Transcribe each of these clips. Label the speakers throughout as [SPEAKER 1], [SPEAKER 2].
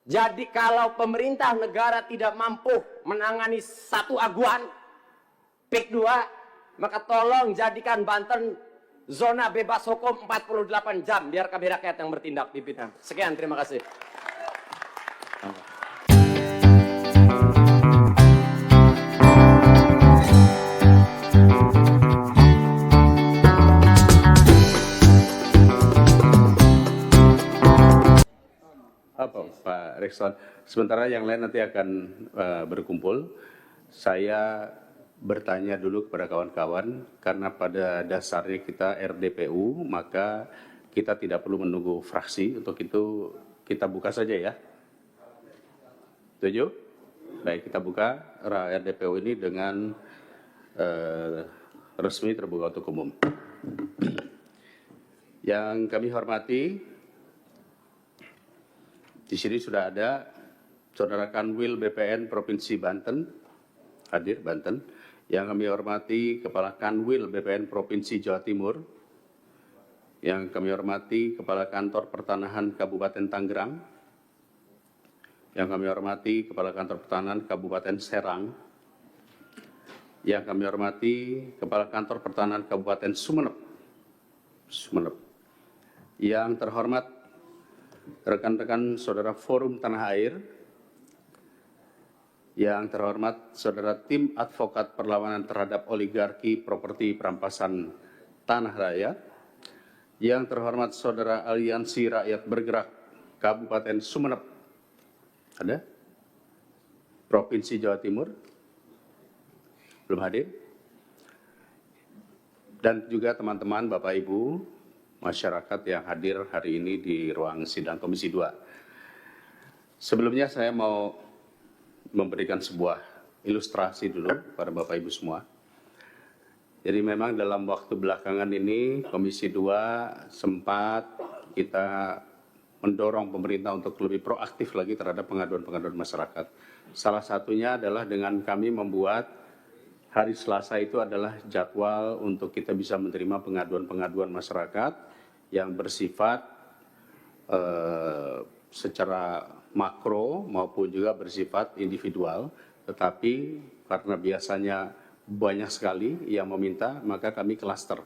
[SPEAKER 1] Jadi kalau pemerintah negara tidak mampu menangani satu aguan PIK 2, maka tolong jadikan Banten zona bebas hukum 48 jam, biar kami rakyat yang bertindak pimpinan. Sekian, terima kasih.
[SPEAKER 2] Pak Rekson, sementara yang lain nanti akan berkumpul, saya bertanya dulu kepada kawan-kawan, karena pada dasarnya kita RDPU, maka kita tidak perlu menunggu fraksi. Untuk itu kita buka saja ya. Setuju? Baik, kita buka RDPU ini dengan resmi terbuka untuk umum. Yang kami hormati, di sini sudah ada Saudara Kanwil BPN Provinsi Banten, hadir Banten. Yang kami hormati Kepala Kanwil BPN Provinsi Jawa Timur. Yang kami hormati Kepala Kantor Pertanahan Kabupaten Tangerang. Yang kami hormati Kepala Kantor Pertanahan Kabupaten Serang. Yang kami hormati Kepala Kantor Pertanahan Kabupaten Sumeneb. Yang terhormat rekan-rekan Saudara Forum Tanah Air, yang terhormat Saudara Tim Advokat Perlawanan Terhadap Oligarki Properti Perampasan Tanah Rakyat, yang terhormat Saudara Aliansi Rakyat Bergerak Kabupaten Sumeneb, ada? Provinsi Jawa Timur, belum hadir? Dan juga teman-teman Bapak Ibu, masyarakat yang hadir hari ini di ruang sidang Komisi 2. Sebelumnya saya mau memberikan sebuah ilustrasi dulu pada Bapak Ibu semua. Jadi memang dalam waktu belakangan ini Komisi 2 sempat kita mendorong pemerintah untuk lebih proaktif lagi terhadap pengaduan-pengaduan masyarakat. Salah satunya adalah dengan kami membuat hari Selasa itu adalah jadwal untuk kita bisa menerima pengaduan-pengaduan masyarakat yang bersifat secara makro maupun juga bersifat individual, tetapi karena biasanya banyak sekali yang meminta, maka kami klaster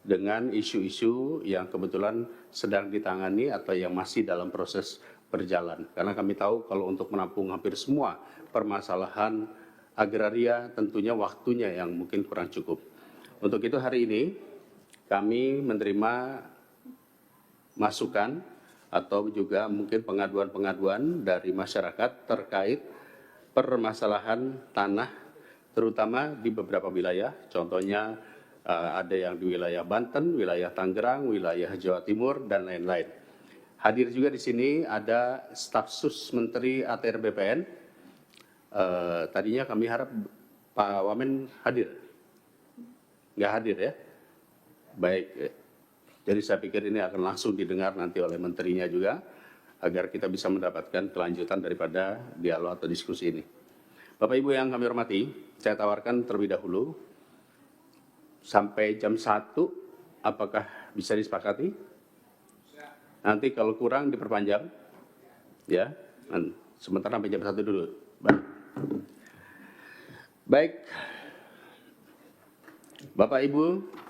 [SPEAKER 2] dengan isu-isu yang kebetulan sedang ditangani atau yang masih dalam proses berjalan. Karena kami tahu kalau untuk menampung hampir semua permasalahan agraria tentunya waktunya yang mungkin kurang cukup. Untuk itu hari ini kami menerima masukan atau juga mungkin pengaduan-pengaduan dari masyarakat terkait permasalahan tanah, terutama di beberapa wilayah. Contohnya ada yang di wilayah Banten, wilayah Tangerang, wilayah Jawa Timur, dan lain-lain. Hadir juga di sini ada staf sus Menteri ATR BPN. Tadinya kami harap Pak Wamen hadir. Nggak hadir ya? Baik. Jadi saya pikir ini akan langsung didengar nanti oleh menterinya juga, agar kita bisa mendapatkan kelanjutan daripada dialog atau diskusi ini. Bapak Ibu yang kami hormati, saya tawarkan terlebih dahulu, sampai jam 1, apakah bisa disepakati? Nanti kalau kurang diperpanjang, ya. Sementara sampai jam 1 dulu. Baik. Bapak Ibu,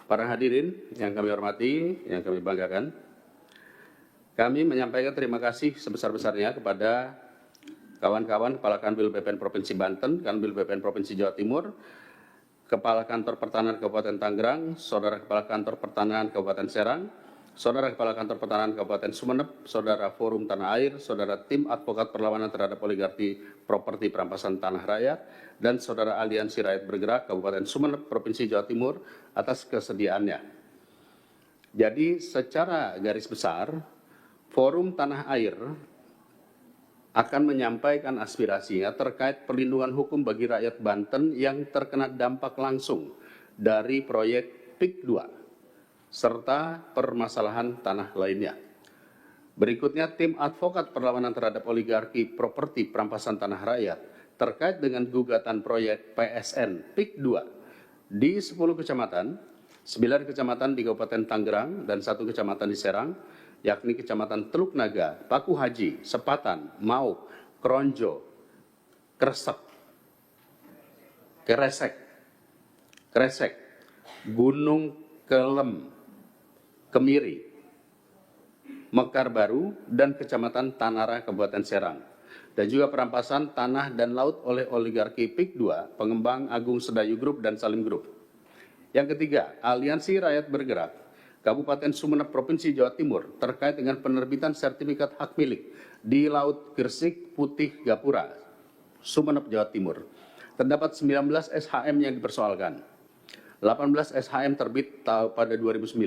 [SPEAKER 2] para hadirin yang kami hormati, yang kami banggakan, kami menyampaikan terima kasih sebesar-besarnya kepada kawan-kawan Kepala Kanwil BPN Provinsi Banten, Kanwil BPN Provinsi Jawa Timur, Kepala Kantor Pertanahan Kabupaten Tangerang, Saudara Kepala Kantor Pertanahan Kabupaten Serang, Saudara Kepala Kantor Pertanahan Kabupaten Sumeneb, Saudara Forum Tanah Air, Saudara Tim Advokat Perlawanan Terhadap Oligarki Properti Perampasan Tanah Rakyat, dan Saudara Aliansi Rakyat Bergerak Kabupaten Sumeneb, Provinsi Jawa Timur atas kesediaannya. Jadi secara garis besar, Forum Tanah Air akan menyampaikan aspirasinya terkait perlindungan hukum bagi rakyat Banten yang terkena dampak langsung dari proyek PIK 2 serta permasalahan tanah lainnya. Berikutnya, tim advokat perlawanan terhadap oligarki properti perampasan tanah rakyat terkait dengan gugatan proyek PSN PIK 2 di 10 kecamatan, 9 kecamatan di Kabupaten Tangerang dan 1 kecamatan di Serang, yakni Kecamatan Teluk Naga, Paku Haji, Sepatan, Mau, Kronjo, Kresek, Gunung Kelem, Kemiri, Mekar Baru, dan Kecamatan Tanara, Kabupaten Serang. Dan juga perampasan tanah dan laut oleh oligarki PIK 2, Pengembang Agung Sedayu Group dan Salim Group. Yang ketiga, Aliansi Rakyat Bergerak, Kabupaten Sumeneb, Provinsi Jawa Timur, terkait dengan penerbitan sertifikat hak milik di Laut Gresik Putih Gapura, Sumeneb, Jawa Timur. Terdapat 19 SHM yang dipersoalkan. 18 SHM terbit pada 2009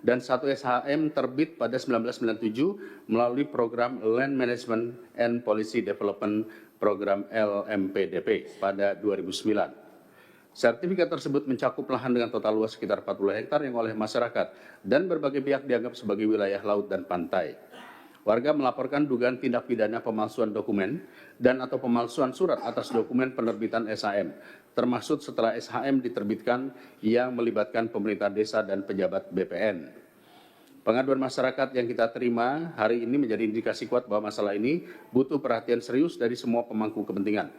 [SPEAKER 2] dan 1 SHM terbit pada 1997 melalui program Land Management and Policy Development Program LMPDP pada 2009. Sertifikat tersebut mencakup lahan dengan total luas sekitar 40 hektar yang oleh masyarakat dan berbagai pihak dianggap sebagai wilayah laut dan pantai. Warga melaporkan dugaan tindak pidana pemalsuan dokumen dan atau pemalsuan surat atas dokumen penerbitan SHM, termasuk setelah SHM diterbitkan yang melibatkan pemerintah desa dan pejabat BPN. Pengaduan masyarakat yang kita terima hari ini menjadi indikasi kuat bahwa masalah ini butuh perhatian serius dari semua pemangku kepentingan.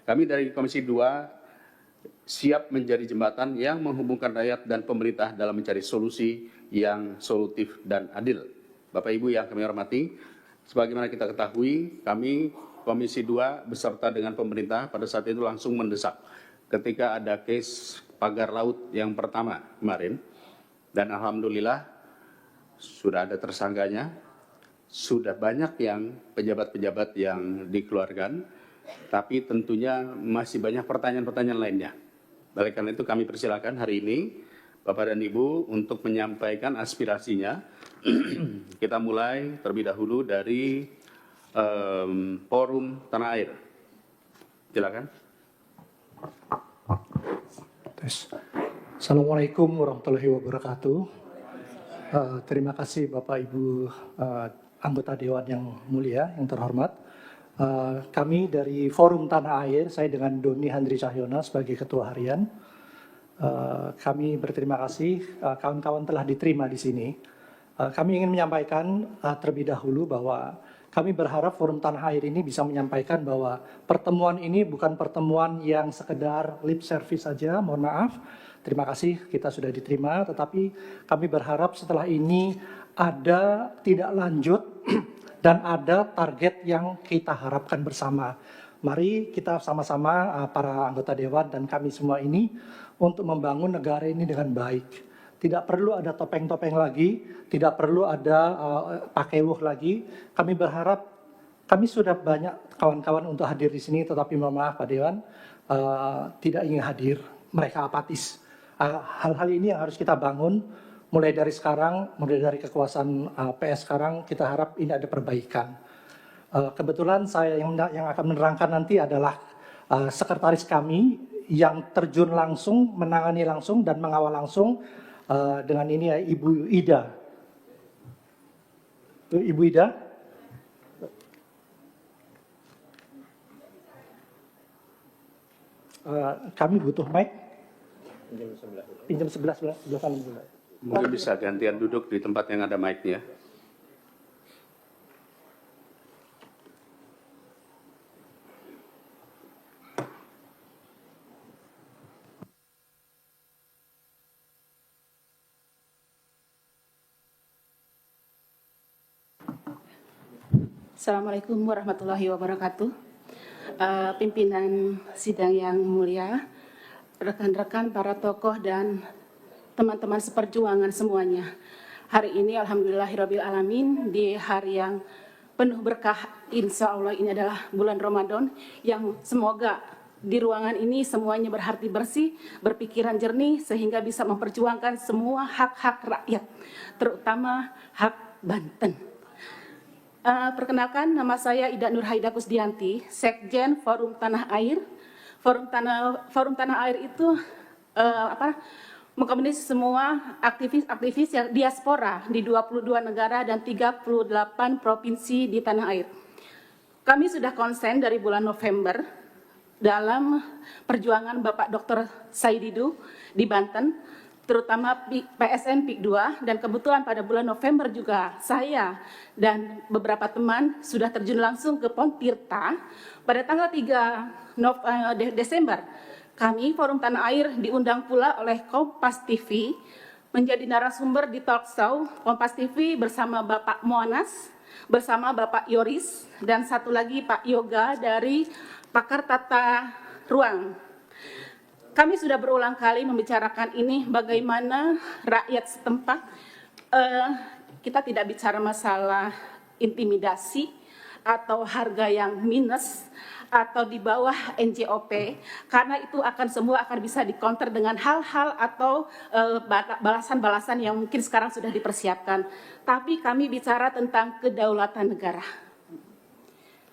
[SPEAKER 2] Kami dari Komisi 2 siap menjadi jembatan yang menghubungkan rakyat dan pemerintah dalam mencari solusi yang solutif dan adil. Bapak Ibu yang kami hormati, sebagaimana kita ketahui, kami Komisi 2 beserta dengan pemerintah pada saat itu langsung mendesak ketika ada case pagar laut yang pertama kemarin. Dan alhamdulillah sudah ada tersangkanya, sudah banyak yang pejabat-pejabat yang dikeluarkan, tapi tentunya masih banyak pertanyaan-pertanyaan lainnya. Oleh karena itu kami persilakan hari ini Bapak dan Ibu untuk menyampaikan aspirasinya. Kita mulai terlebih dahulu dari Forum Tanah Air. Silakan.
[SPEAKER 3] Assalamualaikum warahmatullahi wabarakatuh. Terima kasih Bapak Ibu anggota Dewan yang mulia, yang terhormat. Kami dari Forum Tanah Air, saya dengan Doni Handri Cahyono sebagai Ketua Harian. Kami berterima kasih kawan-kawan telah diterima di sini. Kami ingin menyampaikan terlebih dahulu bahwa kami berharap Forum Tanah Air ini bisa menyampaikan bahwa pertemuan ini bukan pertemuan yang sekedar lip service saja, mohon maaf. Terima kasih kita sudah diterima, tetapi kami berharap setelah ini ada tidak lanjut dan ada target yang kita harapkan bersama. Mari kita sama-sama para anggota Dewan dan kami semua ini untuk membangun negara ini dengan baik. Tidak perlu ada topeng-topeng lagi, tidak perlu ada pakewuh lagi. Kami berharap, kami sudah banyak kawan-kawan untuk hadir di sini, tetapi mohon maaf Pak Dewan tidak ingin hadir, mereka apatis. Hal-hal ini yang harus kita bangun. Mulai dari sekarang, mulai dari kekuasaan PS sekarang, kita harap ini ada perbaikan. Kebetulan saya yang akan menerangkan nanti adalah sekretaris kami yang terjun langsung, menangani langsung dan mengawal langsung dengan ini ya Ibu Ida. Ibu Ida. Kami butuh mic. Pinjam sebelah sana.
[SPEAKER 2] Mungkin bisa gantian duduk di tempat yang ada mic-nya.
[SPEAKER 4] Assalamualaikum warahmatullahi wabarakatuh. Pimpinan sidang yang mulia, rekan-rekan para tokoh dan teman-teman seperjuangan semuanya. Hari ini alhamdulillahirabbil alamin di hari yang penuh berkah, insya Allah ini adalah bulan Ramadan yang semoga di ruangan ini semuanya berhati bersih, berpikiran jernih sehingga bisa memperjuangkan semua hak-hak rakyat, terutama hak Banten. Perkenalkan, nama saya Ida Nurhaida Kusdianti, Sekjen Forum Tanah Air. Forum Tanah Air itu mengakomodir semua aktivis yang diaspora di 22 negara dan 38 provinsi di tanah air. Kami sudah konsen dari bulan November dalam perjuangan Bapak Dr. Saididu di Banten. terutama PSN PIK 2, dan kebetulan pada bulan November juga saya dan beberapa teman sudah terjun langsung ke PON Tirta. Pada tanggal 3 Desember, kami Forum Tanah Air diundang pula oleh Kompas TV menjadi narasumber di talk show Kompas TV bersama Bapak Moanas, bersama Bapak Yoris, dan satu lagi Pak Yoga dari Pakar Tata Ruang. Kami sudah berulang kali membicarakan ini, bagaimana rakyat setempat, kita tidak bicara masalah intimidasi atau harga yang minus atau di bawah NJOP, karena itu semua akan bisa dikonter dengan hal-hal atau balasan-balasan yang mungkin sekarang sudah dipersiapkan. Tapi kami bicara tentang kedaulatan negara.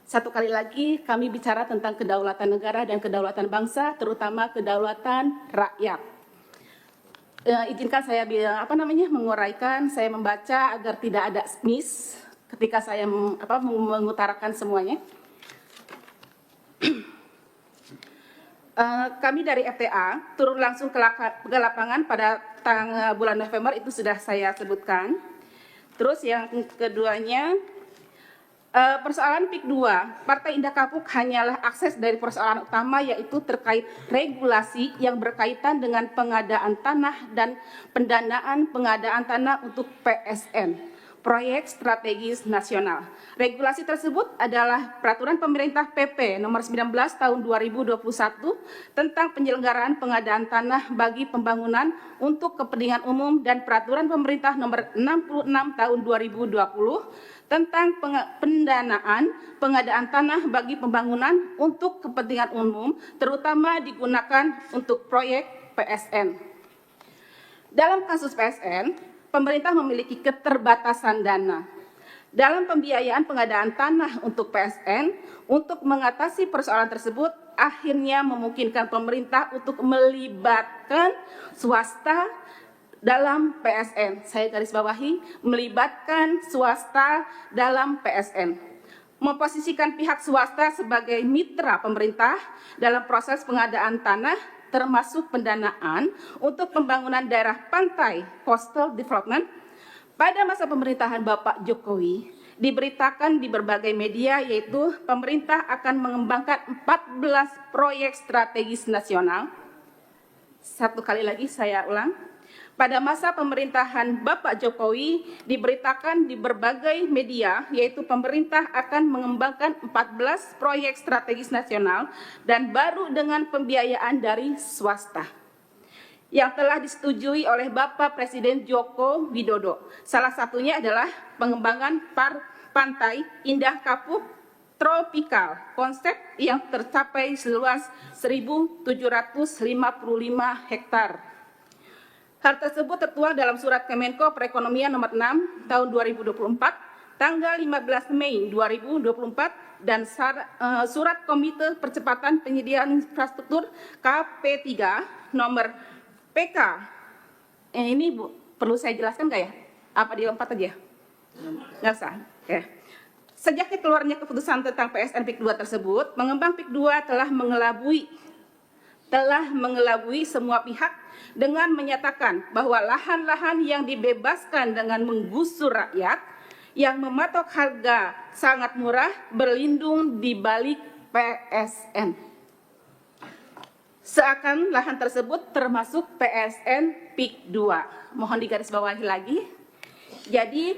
[SPEAKER 4] Satu kali lagi kami bicara tentang kedaulatan negara dan kedaulatan bangsa, terutama kedaulatan rakyat. Izinkan saya menguraikan, saya membaca agar tidak ada miss ketika saya mengutarakan semuanya. Kami dari FTA turun langsung ke lapangan pada bulan November, itu sudah saya sebutkan. Terus yang keduanya, persoalan PIK 2, Partai Indah Kapuk hanyalah akses dari persoalan utama, yaitu terkait regulasi yang berkaitan dengan pengadaan tanah dan pendanaan pengadaan tanah untuk PSN, Proyek Strategis Nasional. Regulasi tersebut adalah Peraturan Pemerintah PP Nomor 19 Tahun 2021 tentang penyelenggaraan pengadaan tanah bagi pembangunan untuk kepentingan umum dan Peraturan Pemerintah Nomor 66 Tahun 2020 tentang pendanaan pengadaan tanah bagi pembangunan untuk kepentingan umum, terutama digunakan untuk proyek PSN. Dalam kasus PSN, pemerintah memiliki keterbatasan dana. Dalam pembiayaan pengadaan tanah untuk PSN, untuk mengatasi persoalan tersebut, akhirnya memungkinkan pemerintah untuk melibatkan swasta dalam PSN. Saya garis bawahi, melibatkan swasta dalam PSN. Memposisikan pihak swasta sebagai mitra pemerintah dalam proses pengadaan tanah, termasuk pendanaan untuk pembangunan daerah pantai coastal development. Pada masa pemerintahan Bapak Jokowi, diberitakan di berbagai media, yaitu pemerintah akan mengembangkan 14 proyek strategis nasional. Satu kali lagi saya ulang, pada masa pemerintahan Bapak Jokowi diberitakan di berbagai media, yaitu pemerintah akan mengembangkan 14 proyek strategis nasional dan baru dengan pembiayaan dari swasta yang telah disetujui oleh Bapak Presiden Joko Widodo. Salah satunya adalah pengembangan pantai Indah Kapuk Tropikal, konsep yang tercapai seluas 1.755 hektar. Hal tersebut tertuang dalam Surat Kemenko Perekonomian Nomor 6 Tahun 2024, tanggal 15 Mei 2024, dan Surat Komite Percepatan Penyediaan Infrastruktur KP3 Nomor PK. Ini Bu, perlu saya jelaskan nggak ya? Apa dilompat aja? Nggak usah. Oke. Sejak keluarnya keputusan tentang PSN PIK 2 tersebut, pengembang PIK 2 telah mengelabui semua pihak dengan menyatakan bahwa lahan-lahan yang dibebaskan dengan menggusur rakyat yang mematok harga sangat murah berlindung di balik PSN. Seakan lahan tersebut termasuk PSN PIK 2. Mohon digarisbawahi lagi. Jadi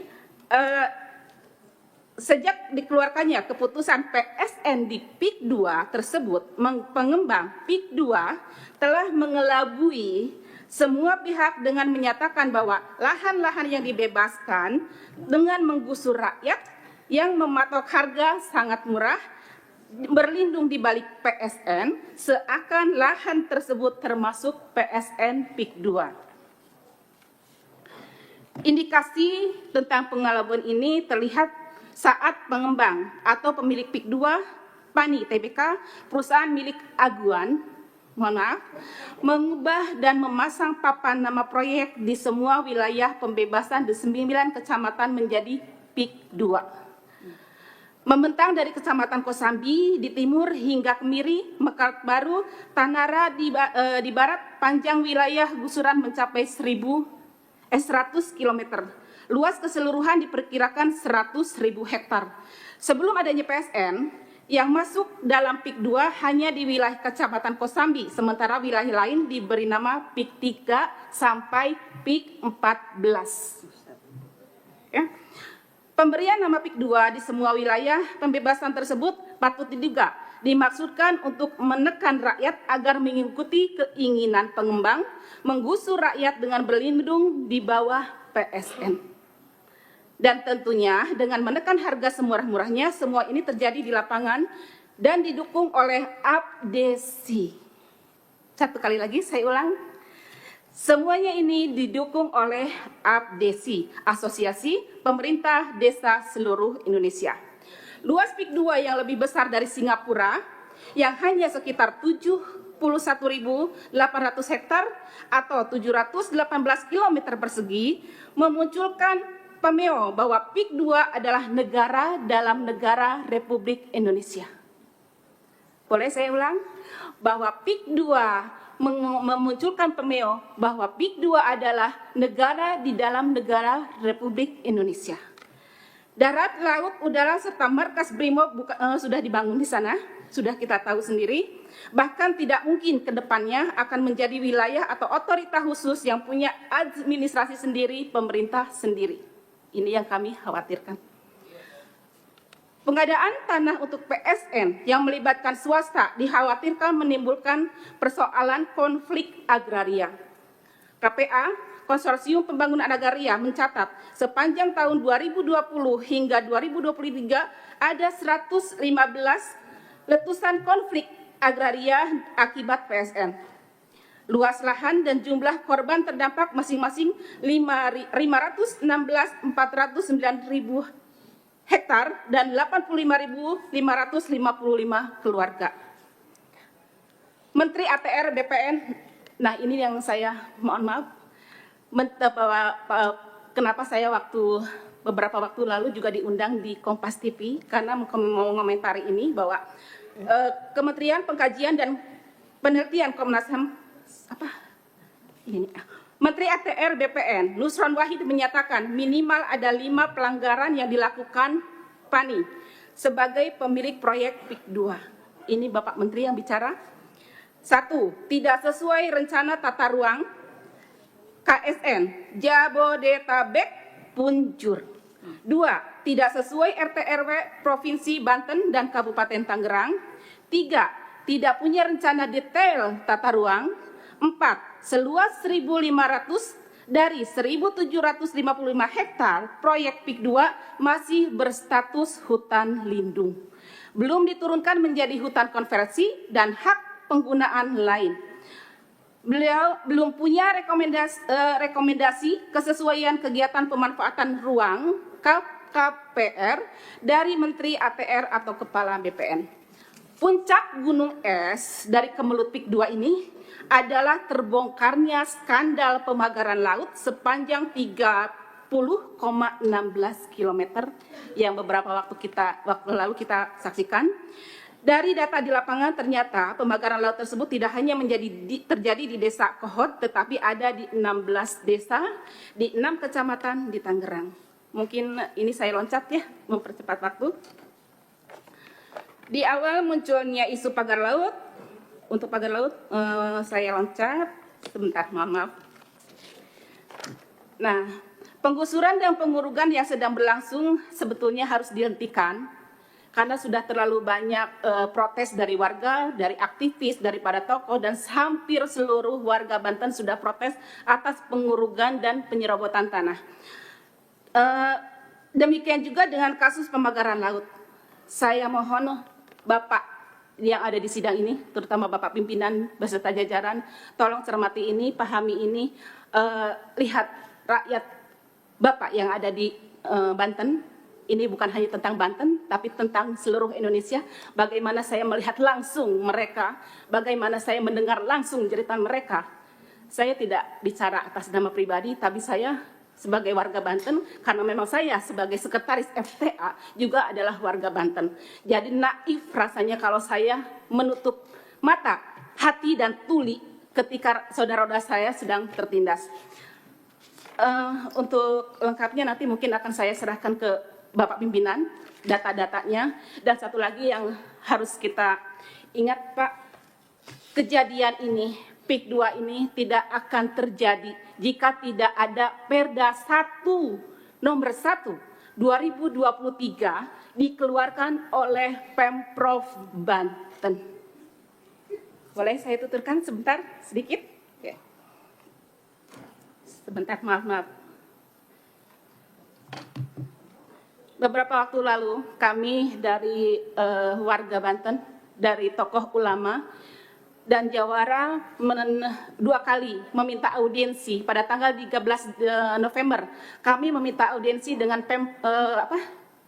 [SPEAKER 4] sejak dikeluarkannya keputusan PSN di PIK 2 tersebut, pengembang PIK 2 telah mengelabui semua pihak dengan menyatakan bahwa lahan-lahan yang dibebaskan dengan menggusur rakyat yang mematok harga sangat murah berlindung di balik PSN, seakan lahan tersebut termasuk PSN PIK 2. Indikasi tentang pengelabuan ini terlihat saat pengembang atau pemilik PIK 2, PANI Tbk, perusahaan milik Aguan, mengubah dan memasang papan nama proyek di semua wilayah pembebasan di 9 kecamatan menjadi PIK 2. Membentang dari Kecamatan Kosambi di timur hingga Kemiri, Mekarat Baru, Tanara di barat, panjang wilayah gusuran mencapai 100 km. Luas keseluruhan diperkirakan 100.000 hektar. Sebelum adanya PSN, yang masuk dalam PIK 2 hanya di wilayah Kecamatan Kosambi, sementara wilayah lain diberi nama PIK 3 sampai PIK 14. Ya. Pemberian nama PIK 2 di semua wilayah pembebasan tersebut patut diduga dimaksudkan untuk menekan rakyat agar mengikuti keinginan pengembang, menggusur rakyat dengan berlindung di bawah PSN. Dan tentunya dengan menekan harga semurah-murahnya, semua ini terjadi di lapangan dan didukung oleh APDESI. Satu kali lagi saya ulang. Semuanya ini didukung oleh APDESI, Asosiasi Pemerintah Desa Seluruh Indonesia. Luas PIK 2 yang lebih besar dari Singapura, yang hanya sekitar 71.800 hektar atau 718 km persegi, memunculkan pameo bahwa PIK 2 adalah negara dalam negara Republik Indonesia. Boleh saya ulang? Bahwa PIK 2 memunculkan pameo bahwa PIK 2 adalah negara di dalam negara Republik Indonesia. Darat, laut, udara, serta markas BRIMOB sudah dibangun di sana, sudah kita tahu sendiri. Bahkan tidak mungkin ke depannya akan menjadi wilayah atau otoritas khusus yang punya administrasi sendiri, pemerintah sendiri. Ini yang kami khawatirkan. Pengadaan tanah untuk PSN yang melibatkan swasta dikhawatirkan menimbulkan persoalan konflik agraria. KPA, Konsorsium Pembangunan Agraria, mencatat sepanjang tahun 2020 hingga 2023 ada 115 letusan konflik agraria akibat PSN. Luas lahan dan jumlah korban terdampak masing-masing 516, 409.000 hektar dan 85.555 keluarga. Menteri ATR BPN, nah ini yang saya mohon maaf, kenapa saya beberapa waktu lalu juga diundang di Kompas TV karena mau mengomentari ini bahwa Kementerian Pengkajian dan Penelitian Komnas HAM Menteri ATR BPN Nusron Wahid menyatakan minimal ada 5 pelanggaran yang dilakukan PANI sebagai pemilik proyek PIK 2. Ini Bapak Menteri yang bicara. 1. Tidak sesuai rencana tata ruang KSN Jabodetabek Punjur. 2. Tidak sesuai RT RW Provinsi Banten dan Kabupaten Tangerang. 3. Tidak punya rencana detail tata ruang. 4. Seluas 1.500 dari 1.755 hektar proyek PIK 2 masih berstatus hutan lindung. Belum diturunkan menjadi hutan konversi dan hak penggunaan lain. Beliau belum punya rekomendasi kesesuaian kegiatan pemanfaatan ruang KPR dari Menteri ATR atau Kepala BPN. Puncak gunung es dari Kemelut PIK 2 ini adalah terbongkarnya skandal pemagaran laut sepanjang 30,16 km yang beberapa waktu lalu kita saksikan. Dari data di lapangan ternyata pemagaran laut tersebut tidak hanya terjadi di Desa Kohot, tetapi ada di 16 desa, di 6 kecamatan di Tangerang. Mungkin ini saya loncat ya, mempercepat waktu. Di awal munculnya isu pagar laut, untuk pagar laut saya loncat, sebentar, mohon maaf. Nah, penggusuran dan pengurugan yang sedang berlangsung sebetulnya harus dihentikan karena sudah terlalu banyak protes dari warga, dari aktivis, daripada tokoh, dan hampir seluruh warga Banten sudah protes atas pengurugan dan penyerobotan tanah. Demikian juga dengan kasus pemagaran laut. Saya mohon Bapak yang ada di sidang ini, terutama Bapak pimpinan beserta jajaran, tolong cermati ini, pahami ini, lihat rakyat Bapak yang ada di Banten. Ini bukan hanya tentang Banten, tapi tentang seluruh Indonesia. Bagaimana saya melihat langsung mereka, bagaimana saya mendengar langsung cerita mereka. Saya tidak bicara atas nama pribadi, tapi saya sebagai warga Banten, karena memang saya sebagai sekretaris FTA juga adalah warga Banten. Jadi naif rasanya kalau saya menutup mata, hati dan tuli ketika saudara-saudara saya sedang tertindas. Untuk lengkapnya nanti mungkin akan saya serahkan ke Bapak Pimpinan data-datanya. Dan satu lagi yang harus kita ingat Pak, kejadian ini, PIK 2 ini tidak akan terjadi jika tidak ada Perda 1 nomor 1 2023 dikeluarkan oleh Pemprov Banten. Boleh saya tuturkan sebentar sedikit? Oke. Sebentar, maaf. Beberapa waktu lalu kami dari warga Banten, dari tokoh ulama dan jawara 2 kali meminta audiensi pada tanggal 13 November. Kami meminta audiensi dengan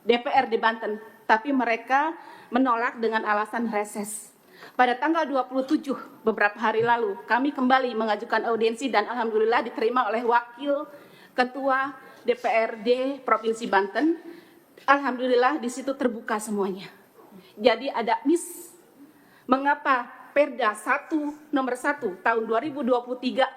[SPEAKER 4] DPRD Banten, tapi mereka menolak dengan alasan reses. Pada tanggal 27 beberapa hari lalu kami kembali mengajukan audiensi dan alhamdulillah diterima oleh Wakil Ketua DPRD Provinsi Banten. Alhamdulillah di situ terbuka semuanya. Jadi ada mengapa Perda 1 nomor 1 tahun 2023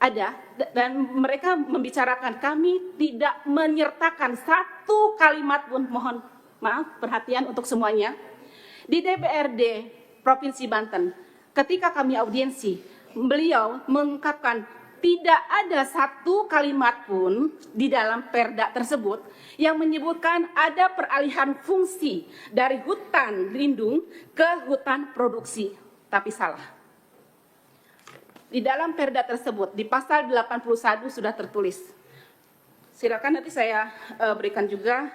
[SPEAKER 4] ada dan mereka membicarakan, kami tidak menyertakan satu kalimat pun, mohon maaf perhatian untuk semuanya. Di DPRD Provinsi Banten, ketika kami audiensi, beliau mengungkapkan tidak ada satu kalimat pun di dalam perda tersebut yang menyebutkan ada peralihan fungsi dari hutan lindung ke hutan produksi. Tapi salah. Di dalam perda tersebut, di pasal 81 sudah tertulis. Silakan nanti saya berikan juga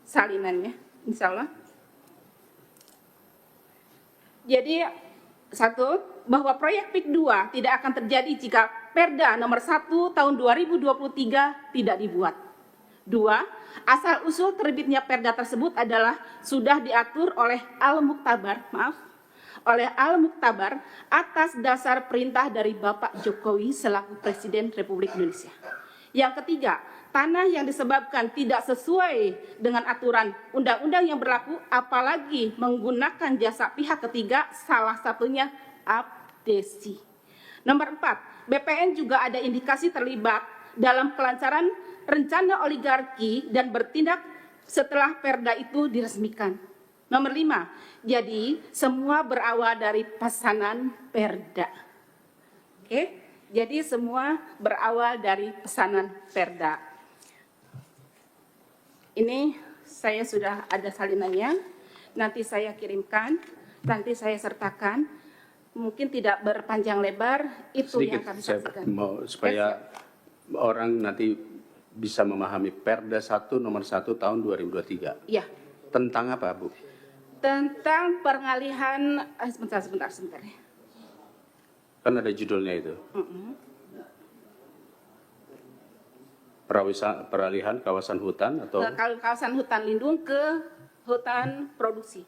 [SPEAKER 4] salinannya, insya Allah. Jadi satu, bahwa proyek PIK 2 tidak akan terjadi jika Perda nomor 1 tahun 2023 tidak dibuat. 2, asal usul terbitnya Perda tersebut adalah sudah diatur oleh Al-Muktabar atas dasar perintah dari Bapak Jokowi selaku Presiden Republik Indonesia. Yang ketiga, tanah yang disebabkan tidak sesuai dengan aturan undang-undang yang berlaku, apalagi menggunakan jasa pihak ketiga, salah satunya abdesi. Nomor 4, BPN juga ada indikasi terlibat dalam kelancaran rencana oligarki dan bertindak setelah Perda itu diresmikan. Nomor 5, jadi semua berawal dari pesanan Perda. Oke, jadi semua berawal dari pesanan Perda. Ini saya sudah ada salinannya, nanti saya kirimkan, nanti saya sertakan. Mungkin tidak berpanjang lebar, itu sedikit yang kami saksikan.
[SPEAKER 2] Supaya orang nanti bisa memahami Perda 1 nomor 1 tahun 2023.
[SPEAKER 4] Iya.
[SPEAKER 2] Tentang apa, Bu?
[SPEAKER 4] Tentang pengalihan, sebentar.
[SPEAKER 2] Kan ada judulnya itu. Peralihan kawasan hutan atau
[SPEAKER 4] kawasan hutan lindung ke hutan produksi.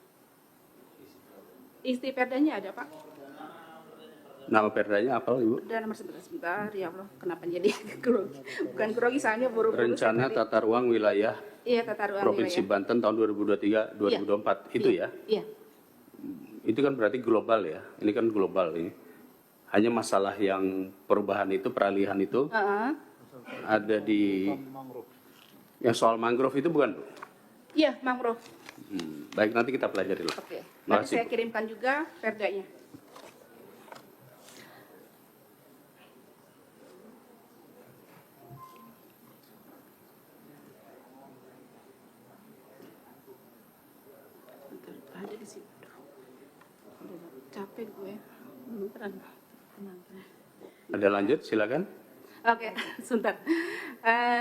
[SPEAKER 4] Isi perdanya ada, Pak?
[SPEAKER 2] Nama perdanya apa, Ibu?
[SPEAKER 4] Ada nomor sebentar, ya Allah, kenapa jadi bukan grogi, soalnya buru-buru.
[SPEAKER 2] Rencana tata ruang wilayah.
[SPEAKER 4] Iya, tata ruang
[SPEAKER 2] Provinsi
[SPEAKER 4] wilayah.
[SPEAKER 2] Banten tahun 2023-2024 itu ya?
[SPEAKER 4] Iya.
[SPEAKER 2] Itu kan berarti global ya? Ini kan global ini. Hanya masalah yang perubahan itu, peralihan itu ada di yang soal mangrove itu bukan, Bu?
[SPEAKER 4] Iya, mangrove.
[SPEAKER 2] Baik, nanti kita pelajari lah.
[SPEAKER 4] Oke. Nanti saya kirimkan juga perdanya. Ada di situ. Capek gue.
[SPEAKER 2] Ada lanjut, silakan.
[SPEAKER 4] Oke, sebentar.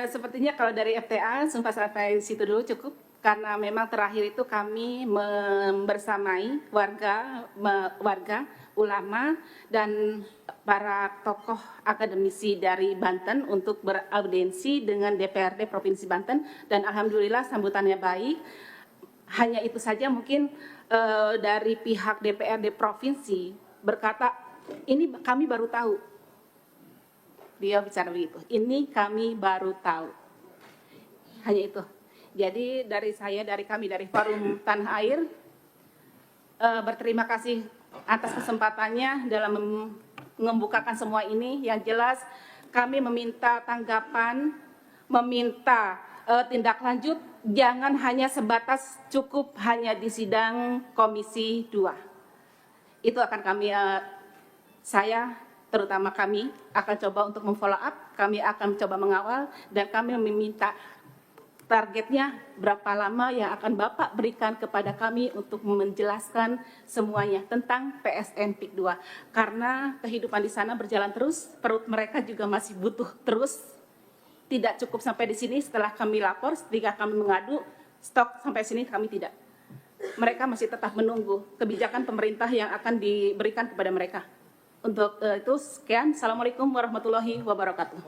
[SPEAKER 4] Sepertinya kalau dari FTA, sumpah sampai situ dulu cukup. Karena memang terakhir itu kami membersamai warga, ulama, dan para tokoh akademisi dari Banten untuk beraudiensi dengan DPRD Provinsi Banten. Dan alhamdulillah sambutannya baik. Hanya itu saja mungkin dari pihak DPRD Provinsi berkata Ini kami baru tahu. Dia bicara begitu. Ini kami baru tahu. Hanya itu. Jadi dari kami dari Forum Tanah Air berterima kasih atas kesempatannya dalam membukakan semua ini. Yang jelas kami meminta tanggapan, meminta tindak lanjut, jangan hanya sebatas cukup hanya di sidang Komisi 2. Itu akan kami, saya terutama kami akan coba untuk memfollow up, kami akan coba mengawal, dan kami meminta targetnya berapa lama yang akan Bapak berikan kepada kami untuk menjelaskan semuanya tentang PSN PIK 2. Karena kehidupan di sana berjalan terus, perut mereka juga masih butuh terus. Tidak cukup sampai di sini setelah kami lapor, ketika kami mengadu, stok sampai sini kami tidak. Mereka masih tetap menunggu kebijakan pemerintah yang akan diberikan kepada mereka. Untuk itu, sekian. Assalamualaikum warahmatullahi wabarakatuh.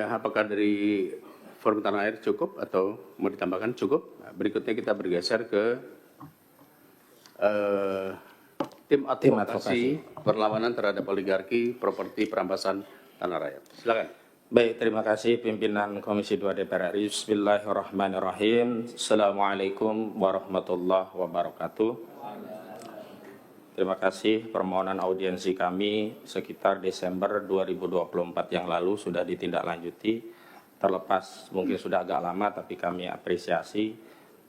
[SPEAKER 2] Apakah dari Forum Tanah Air cukup atau mau ditambahkan? Cukup. Berikutnya kita bergeser ke tim advokasi perlawanan terhadap oligarki properti perampasan tanah rakyat. Silakan.
[SPEAKER 5] Baik, terima kasih pimpinan Komisi 2 DPR RI. Bismillahirrahmanirrahim. Assalamualaikum warahmatullahi wabarakatuh. Terima kasih permohonan audiensi kami sekitar Desember 2024 yang lalu sudah ditindaklanjuti. Terlepas mungkin sudah agak lama, tapi kami apresiasi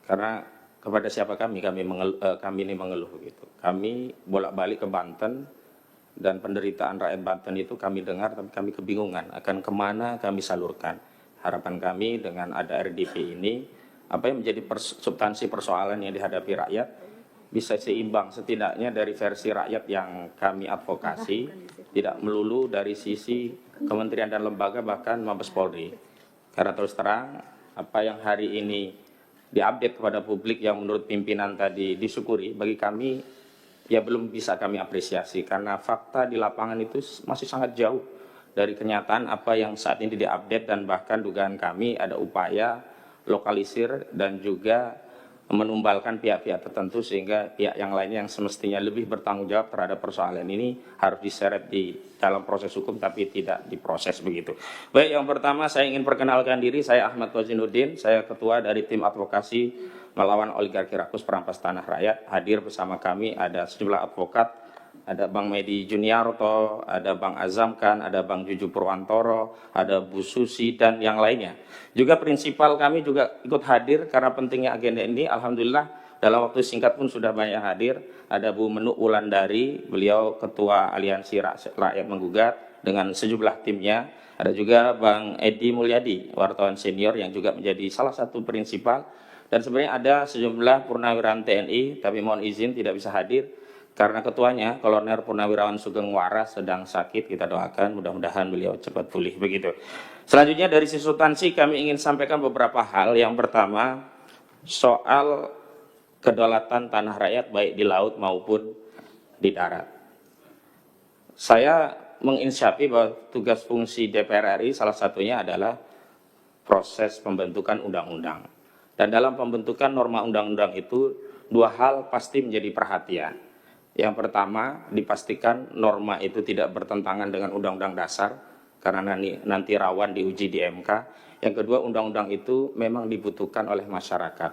[SPEAKER 5] karena kepada siapa kami ini mengeluh gitu. Kami bolak-balik ke Banten dan penderitaan rakyat Banten itu kami dengar, tapi kami kebingungan akan kemana kami salurkan. Harapan kami dengan ada RDP ini, apa yang menjadi substansi persoalan yang dihadapi rakyat bisa seimbang setidaknya dari versi rakyat yang kami advokasi, tidak melulu dari sisi kementerian dan lembaga bahkan Mabes Polri. Karena terus terang apa yang hari ini diupdate kepada publik yang menurut pimpinan tadi disyukuri, bagi kami ya belum bisa kami apresiasi karena fakta di lapangan itu masih sangat jauh dari kenyataan apa yang saat ini diupdate, dan bahkan dugaan kami ada upaya lokalisir dan juga menumbalkan pihak-pihak tertentu sehingga pihak yang lainnya yang semestinya lebih bertanggung jawab terhadap persoalan ini harus diseret di dalam proses hukum tapi tidak diproses begitu. Baik, yang pertama saya ingin perkenalkan diri, saya Ahmad Wazinuddin, saya ketua dari tim advokasi melawan oligarki rakus perampas tanah rakyat. Hadir bersama kami ada sejumlah advokat, ada Bang Medi Juniarto, ada Bang Azamkan, ada Bang Juju Purwantoro, ada Bu Susi, dan yang lainnya. Juga prinsipal kami juga ikut hadir karena pentingnya agenda ini. Alhamdulillah dalam waktu singkat pun sudah banyak hadir. Ada Bu Menuk Wulandari, beliau Ketua Aliansi Rakyat Menggugat dengan sejumlah timnya. Ada juga Bang Edi Mulyadi, wartawan senior yang juga menjadi salah satu prinsipal. Dan sebenarnya ada sejumlah purnawirawan TNI, tapi mohon izin tidak bisa hadir karena ketuanya Kolonel Purnawirawan Sugeng Waras sedang sakit. Kita doakan mudah-mudahan beliau cepat pulih begitu. Selanjutnya dari sisi substansi kami ingin sampaikan beberapa hal. Yang pertama soal kedaulatan tanah rakyat baik di laut maupun di darat. Saya menginisiasi bahwa tugas fungsi DPR RI salah satunya adalah proses pembentukan undang-undang. Dan dalam pembentukan norma undang-undang itu dua hal pasti menjadi perhatian. Yang pertama, dipastikan norma itu tidak bertentangan dengan Undang-Undang Dasar, karena nanti rawan diuji di MK. Yang kedua, undang-undang itu memang dibutuhkan oleh masyarakat.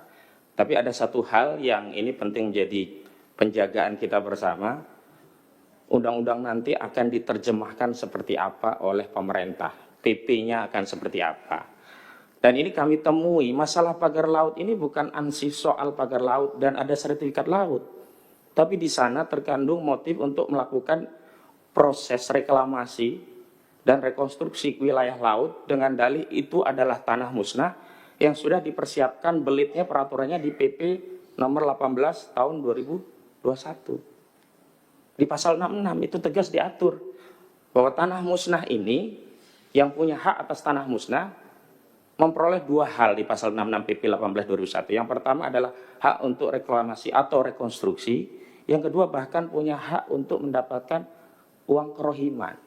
[SPEAKER 5] Tapi ada satu hal yang ini penting menjadi penjagaan kita bersama. Undang-undang nanti akan diterjemahkan seperti apa oleh pemerintah. PP-nya akan seperti apa. Dan ini kami temui, masalah pagar laut ini bukan ansih soal pagar laut dan ada sertifikat laut. Tapi di sana terkandung motif untuk melakukan proses reklamasi dan rekonstruksi wilayah laut dengan dalih itu adalah tanah musnah yang sudah dipersiapkan belitnya peraturannya di PP nomor 18 tahun 2021. Di pasal 66 itu tegas diatur bahwa tanah musnah ini yang punya hak atas tanah musnah memperoleh dua hal di pasal 66 PP 18 2001. Yang pertama adalah hak untuk reklamasi atau rekonstruksi. Yang kedua bahkan punya hak untuk mendapatkan uang kerohiman.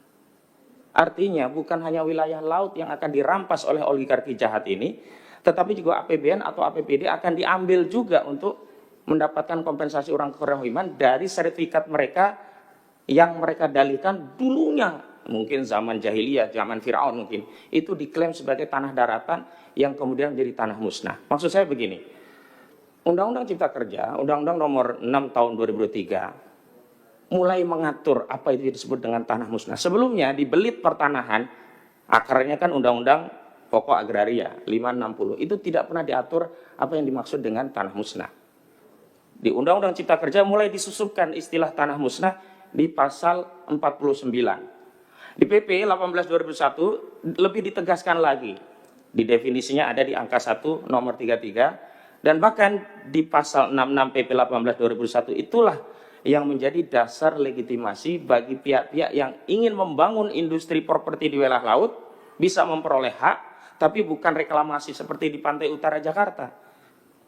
[SPEAKER 5] Artinya bukan hanya wilayah laut yang akan dirampas oleh oligarki jahat ini, tetapi juga APBN atau APBD akan diambil juga untuk mendapatkan kompensasi uang kerohiman dari sertifikat mereka yang mereka dalihkan dulunya, mungkin zaman jahiliyah, zaman Firaun mungkin, itu diklaim sebagai tanah daratan yang kemudian menjadi tanah musnah. Maksud saya begini, Undang-Undang Cipta Kerja, Undang-Undang nomor 6 tahun 2003, mulai mengatur apa itu disebut dengan tanah musnah. Sebelumnya di belit pertanahan, akarnya kan Undang-Undang Pokok Agraria 560, itu tidak pernah diatur apa yang dimaksud dengan tanah musnah. Di Undang-Undang Cipta Kerja mulai disusupkan istilah tanah musnah di pasal 49. Di PP 18/2001 lebih ditegaskan lagi. Di definisinya ada di angka 1 nomor 33, dan bahkan di pasal 66 PP 18/2001 itulah yang menjadi dasar legitimasi bagi pihak-pihak yang ingin membangun industri properti di wilayah laut bisa memperoleh hak, tapi bukan reklamasi seperti di pantai utara Jakarta.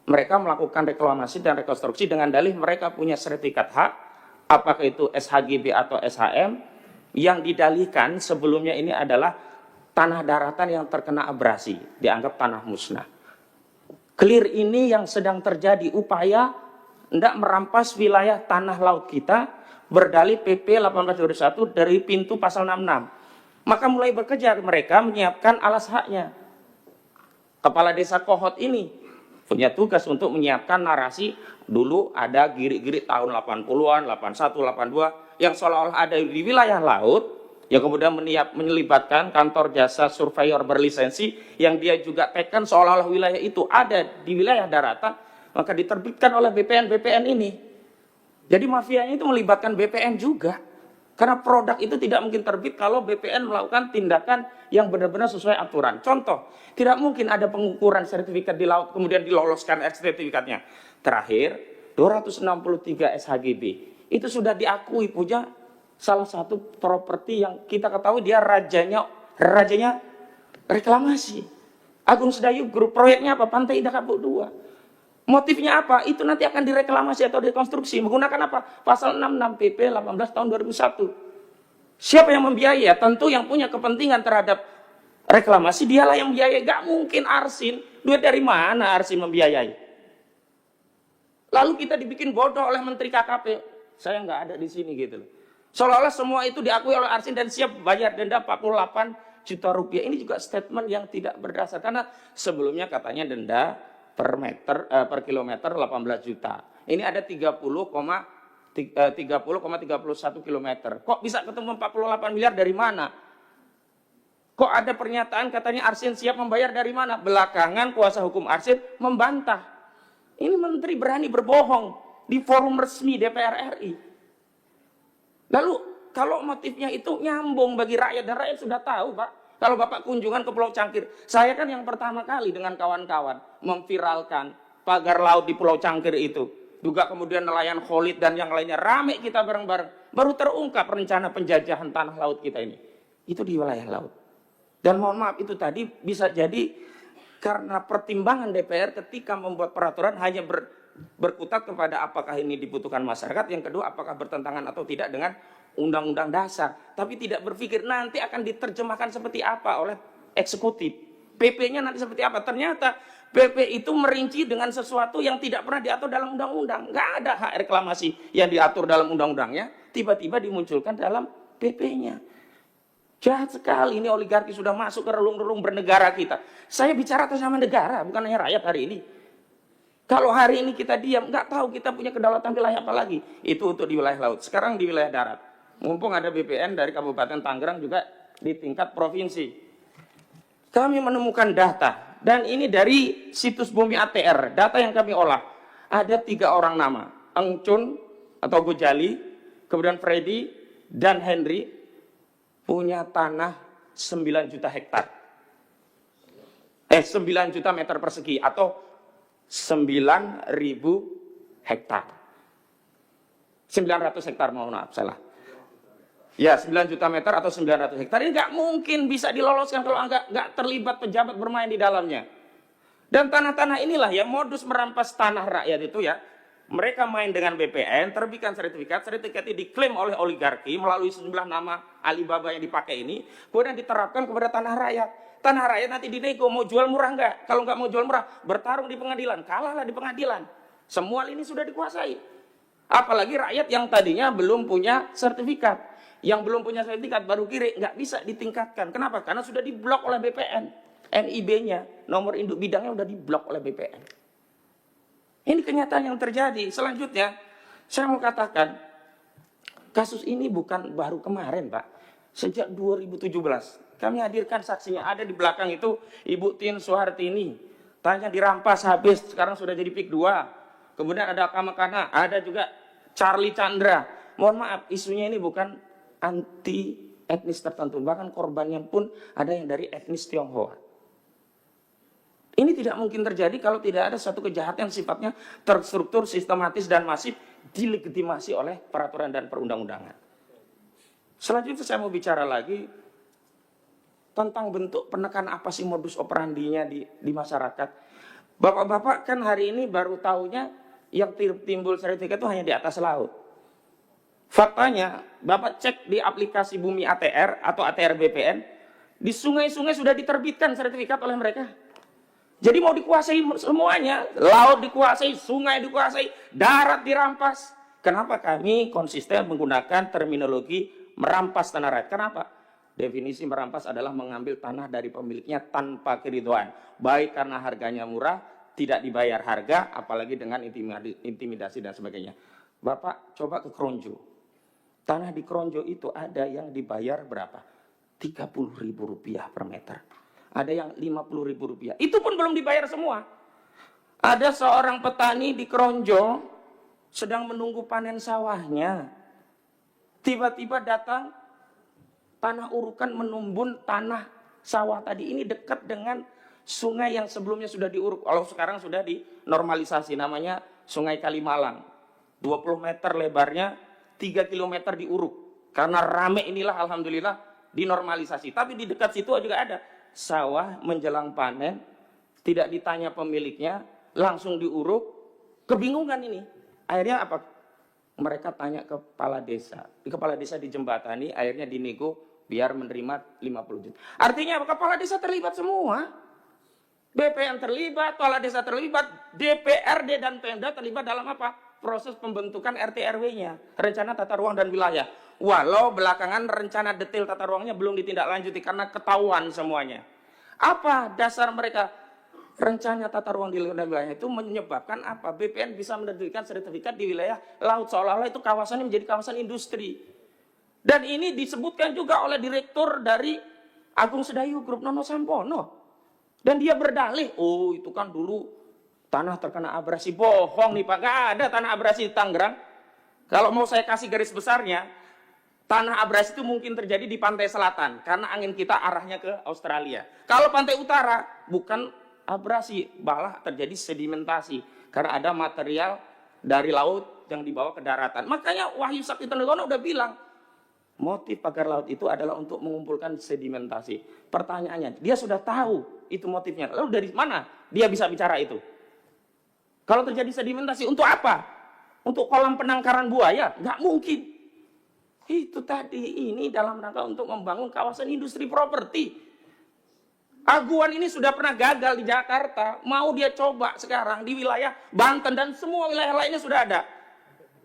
[SPEAKER 5] Mereka melakukan reklamasi dan rekonstruksi dengan dalih mereka punya sertifikat hak, apakah itu SHGB atau SHM, yang didalihkan sebelumnya ini adalah tanah daratan yang terkena abrasi, dianggap tanah musnah. Clear ini yang sedang terjadi, upaya hendak merampas wilayah tanah laut kita, berdalih PP 1821 dari pintu pasal 66. Maka mulai bekerja mereka menyiapkan alas haknya. Kepala Desa Kohot ini punya tugas untuk menyiapkan narasi. Dulu ada girik-girik tahun 80-an, 81, 82 yang seolah-olah ada di wilayah laut, yang kemudian menyelibatkan kantor jasa surveyor berlisensi yang dia juga tekan seolah-olah wilayah itu ada di wilayah daratan, maka diterbitkan oleh BPN ini. Jadi mafianya itu melibatkan BPN juga. Karena produk itu tidak mungkin terbit kalau BPN melakukan tindakan yang benar-benar sesuai aturan. Contoh, tidak mungkin ada pengukuran sertifikat di laut kemudian diloloskan sertifikatnya. Terakhir, 263 SHGB. Itu sudah diakui punya salah satu properti yang kita ketahui dia rajanya reklamasi. Agung Sedayu Group, proyeknya apa? Pantai Indah Kapuk 2. Motifnya apa? Itu nanti akan direklamasi atau rekonstruksi. Menggunakan apa? Pasal 66 PP 18 tahun 2001. Siapa yang membiayai? Tentu yang punya kepentingan terhadap reklamasi, dialah yang membiayai. Gak mungkin Arsin. Duit dari mana Arsin membiayai? Lalu kita dibikin bodoh oleh Menteri KKP. Saya nggak ada di sini gitu loh. Seolah-olah semua itu diakui oleh Arsin dan siap bayar denda 48 juta rupiah. Ini juga statement yang tidak berdasar. Karena sebelumnya katanya denda per kilometer 18 juta. Ini ada 30,31 kilometer. Kok bisa ketemu 48 miliar dari mana? Kok ada pernyataan katanya Arsin siap membayar dari mana? Belakangan kuasa hukum Arsin membantah. Ini menteri berani berbohong di forum resmi DPR RI. Lalu kalau motifnya itu nyambung bagi rakyat, dan rakyat sudah tahu, Pak. Kalau Bapak kunjungan ke Pulau Cangkir, saya kan yang pertama kali dengan kawan-kawan memviralkan pagar laut di Pulau Cangkir itu. Juga kemudian nelayan Khalid dan yang lainnya, rame kita bareng-bareng. Baru terungkap rencana penjajahan tanah laut kita ini. Itu di wilayah laut. Dan mohon maaf, itu tadi bisa jadi karena pertimbangan DPR ketika membuat peraturan hanya berkutat kepada apakah ini dibutuhkan masyarakat, yang kedua apakah bertentangan atau tidak dengan undang-undang dasar, tapi tidak berpikir nanti akan diterjemahkan seperti apa oleh eksekutif. PP-nya nanti seperti apa? Ternyata PP itu merinci dengan sesuatu yang tidak pernah diatur dalam undang-undang. Nggak ada hak reklamasi yang diatur dalam undang-undangnya, tiba-tiba dimunculkan dalam PP-nya. Jahat sekali, ini oligarki sudah masuk ke relung-relung bernegara kita. Saya bicara atas nama negara, bukan hanya rakyat hari ini. Kalau hari ini kita diam, nggak tahu kita punya kedaulatan wilayah apa lagi. Itu untuk di wilayah laut. Sekarang di wilayah darat. Mumpung ada BPN dari Kabupaten Tangerang juga di tingkat provinsi. Kami menemukan data. Dan ini dari situs Bumi ATR. Data yang kami olah. Ada 3 orang nama. Engcun atau Gojali, kemudian Freddy, dan Henry. Punya tanah 9 juta hektar. 9 juta meter persegi atau 9.000 hektar. 900 hektar, mohon maaf, salah. Ya, 9 juta meter atau 900 hektar. Ini nggak mungkin bisa diloloskan kalau nggak terlibat pejabat bermain di dalamnya. Dan tanah-tanah inilah yang modus merampas tanah rakyat itu ya. Mereka main dengan BPN, terbitkan sertifikat itu diklaim oleh oligarki melalui sejumlah nama Alibaba yang dipakai ini, kemudian diterapkan kepada tanah rakyat. Tanah rakyat nanti dinego, mau jual murah nggak? Kalau nggak mau jual murah, bertarung di pengadilan, kalahlah di pengadilan. Semua lini sudah dikuasai. Apalagi rakyat yang tadinya belum punya sertifikat. Yang belum punya sertifikat baru kiri, nggak bisa ditingkatkan. Kenapa? Karena sudah diblok oleh BPN. NIB-nya, nomor induk bidangnya sudah diblok oleh BPN. Ini kenyataan yang terjadi. Selanjutnya, saya mau katakan, kasus ini bukan baru kemarin, Pak. Sejak 2017, kami hadirkan saksinya. Ada di belakang itu Ibu Tin Soehartini. Tanya dirampas habis, sekarang sudah jadi PIK 2. Kemudian ada Kamakana, ada juga Charlie Chandra. Mohon maaf, isunya ini bukan anti etnis tertentu. Bahkan korbannya pun ada yang dari etnis Tionghoa. Ini tidak mungkin terjadi kalau tidak ada satu kejahatan yang sifatnya terstruktur, sistematis, dan masif dilegitimasi oleh peraturan dan perundang-undangan. Selanjutnya saya mau bicara lagi tentang bentuk penekan apa sih modus operandinya di masyarakat. Bapak-bapak kan hari ini baru tahunya yang timbul sertifikat itu hanya di atas laut. Faktanya, Bapak cek di aplikasi Bumi ATR atau ATR BPN, di sungai-sungai sudah diterbitkan sertifikat oleh mereka. Jadi mau dikuasai semuanya, laut dikuasai, sungai dikuasai, darat dirampas. Kenapa kami konsisten menggunakan terminologi merampas tanah rakyat? Kenapa? Definisi merampas adalah mengambil tanah dari pemiliknya tanpa keridhaan. Baik karena harganya murah, tidak dibayar harga, apalagi dengan intimidasi dan sebagainya. Bapak coba ke Kronjo. Tanah di Kronjo itu ada yang dibayar berapa? Rp30.000 per meter. Ada yang Rp50.000. Itu pun belum dibayar semua. Ada seorang petani di Kronjo sedang menunggu panen sawahnya. Tiba-tiba datang tanah urukan menumbun tanah sawah tadi. Ini dekat dengan sungai yang sebelumnya sudah diuruk. Kalau sekarang sudah dinormalisasi, namanya Sungai Kalimalang. 20 meter lebarnya, 3 kilometer diuruk. Karena rame inilah alhamdulillah dinormalisasi. Tapi di dekat situ juga ada sawah menjelang panen, tidak ditanya pemiliknya, langsung diuruk. Kebingungan ini. Akhirnya apa? Mereka tanya ke kepala desa. Di kepala desa dijembatani, akhirnya dinego biar menerima 50 juta. Artinya apa? Kepala desa terlibat semua. BPN terlibat, kepala desa terlibat, DPRD dan Pemda terlibat dalam apa? Proses pembentukan RT RW-nya, rencana tata ruang dan wilayah. Walau belakangan rencana detail tata ruangnya belum ditindaklanjuti karena ketahuan semuanya. Apa dasar mereka? Rencana tata ruang di wilayah itu menyebabkan apa? BPN bisa menerbitkan sertifikat di wilayah laut, seolah-olah itu kawasannya menjadi kawasan industri. Dan ini disebutkan juga oleh direktur dari Agung Sedayu Group, Nono Sampono. Dan dia berdalih, oh itu kan dulu tanah terkena abrasi. Bohong nih Pak, nggak ada tanah abrasi di Tangerang. Kalau mau saya kasih garis besarnya, tanah abrasi itu mungkin terjadi di pantai selatan, karena angin kita arahnya ke Australia. Kalau pantai utara, bukan abrasi, malah terjadi sedimentasi. Karena ada material dari laut yang dibawa ke daratan. Makanya Wahyu Sakti Tenggono udah bilang, motif pagar laut itu adalah untuk mengumpulkan sedimentasi. Pertanyaannya, dia sudah tahu itu motifnya. Lalu dari mana dia bisa bicara itu? Kalau terjadi sedimentasi, untuk apa? Untuk kolam penangkaran buaya? Nggak mungkin. Itu tadi, ini dalam rangka untuk membangun kawasan industri properti. Aguan ini sudah pernah gagal di Jakarta. Mau dia coba sekarang di wilayah Banten dan semua wilayah lainnya sudah ada.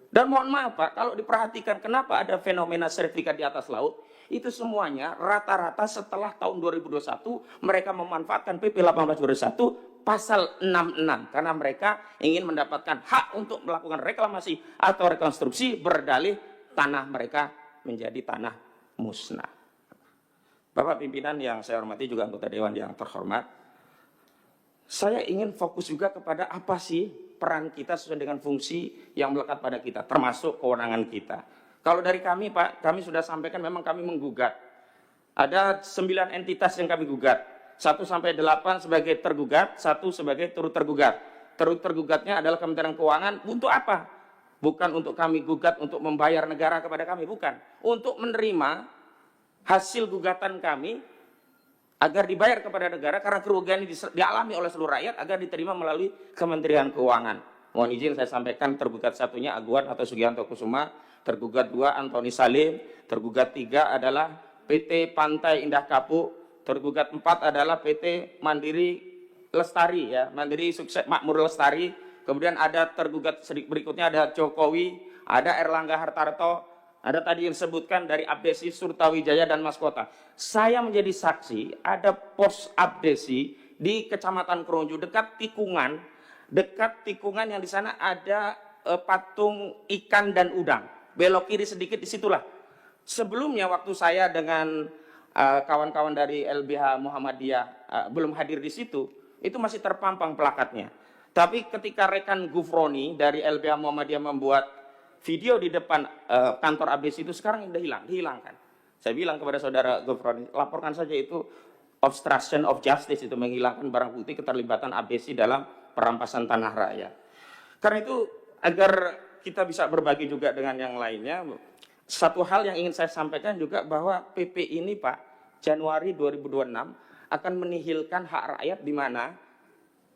[SPEAKER 5] Dan mohon maaf Pak, kalau diperhatikan kenapa ada fenomena sertifikat di atas laut, itu semuanya rata-rata setelah tahun 2021 mereka memanfaatkan PP 18/2021 pasal 66 karena mereka ingin mendapatkan hak untuk melakukan reklamasi atau rekonstruksi berdalih tanah mereka menjadi tanah musnah. Bapak pimpinan yang saya hormati, juga anggota dewan yang terhormat, saya ingin fokus juga kepada apa sih peran kita sesuai dengan fungsi yang melekat pada kita, termasuk kewenangan kita. Kalau dari kami Pak, kami sudah sampaikan memang kami menggugat. Ada 9 entitas yang kami gugat. 1-8 sebagai tergugat, 1 sebagai turut tergugat. Turut tergugatnya adalah Kementerian Keuangan. Untuk apa? Bukan untuk kami gugat untuk membayar negara kepada kami, bukan. Untuk menerima hasil gugatan kami agar dibayar kepada negara karena kerugian ini dialami oleh seluruh rakyat, agar diterima melalui Kementerian Keuangan. Mohon izin saya sampaikan, tergugat 1-nya Aguan atau Sugianto Kusuma, tergugat 2 Antoni Salim, tergugat 3 adalah PT Pantai Indah Kapuk, tergugat 4 adalah PT Mandiri Lestari, ya, Mandiri Sukses Makmur Lestari, kemudian ada tergugat berikutnya ada Jokowi, ada Erlangga Hartarto, ada tadi yang disebutkan dari Abdesi, Surtawijaya, dan Mas Kota. Saya menjadi saksi, ada pos Abdesi di Kecamatan Kronju, dekat tikungan yang di sana ada patung ikan dan udang. Belok kiri sedikit disitulah. Sebelumnya waktu saya dengan kawan-kawan dari LBH Muhammadiyah belum hadir di situ, itu masih terpampang plakatnya. Tapi ketika rekan Gufroni dari LBH Muhammadiyah membuat video di depan kantor Abdesi itu, sekarang sudah dihilangkan. Saya bilang kepada saudara Gufroni, laporkan saja itu obstruction of justice, itu menghilangkan barang bukti keterlibatan Abdesi dalam perampasan tanah rakyat. Karena itu agar kita bisa berbagi juga dengan yang lainnya, satu hal yang ingin saya sampaikan juga bahwa PP ini Pak, Januari 2026 akan menihilkan hak rakyat, di mana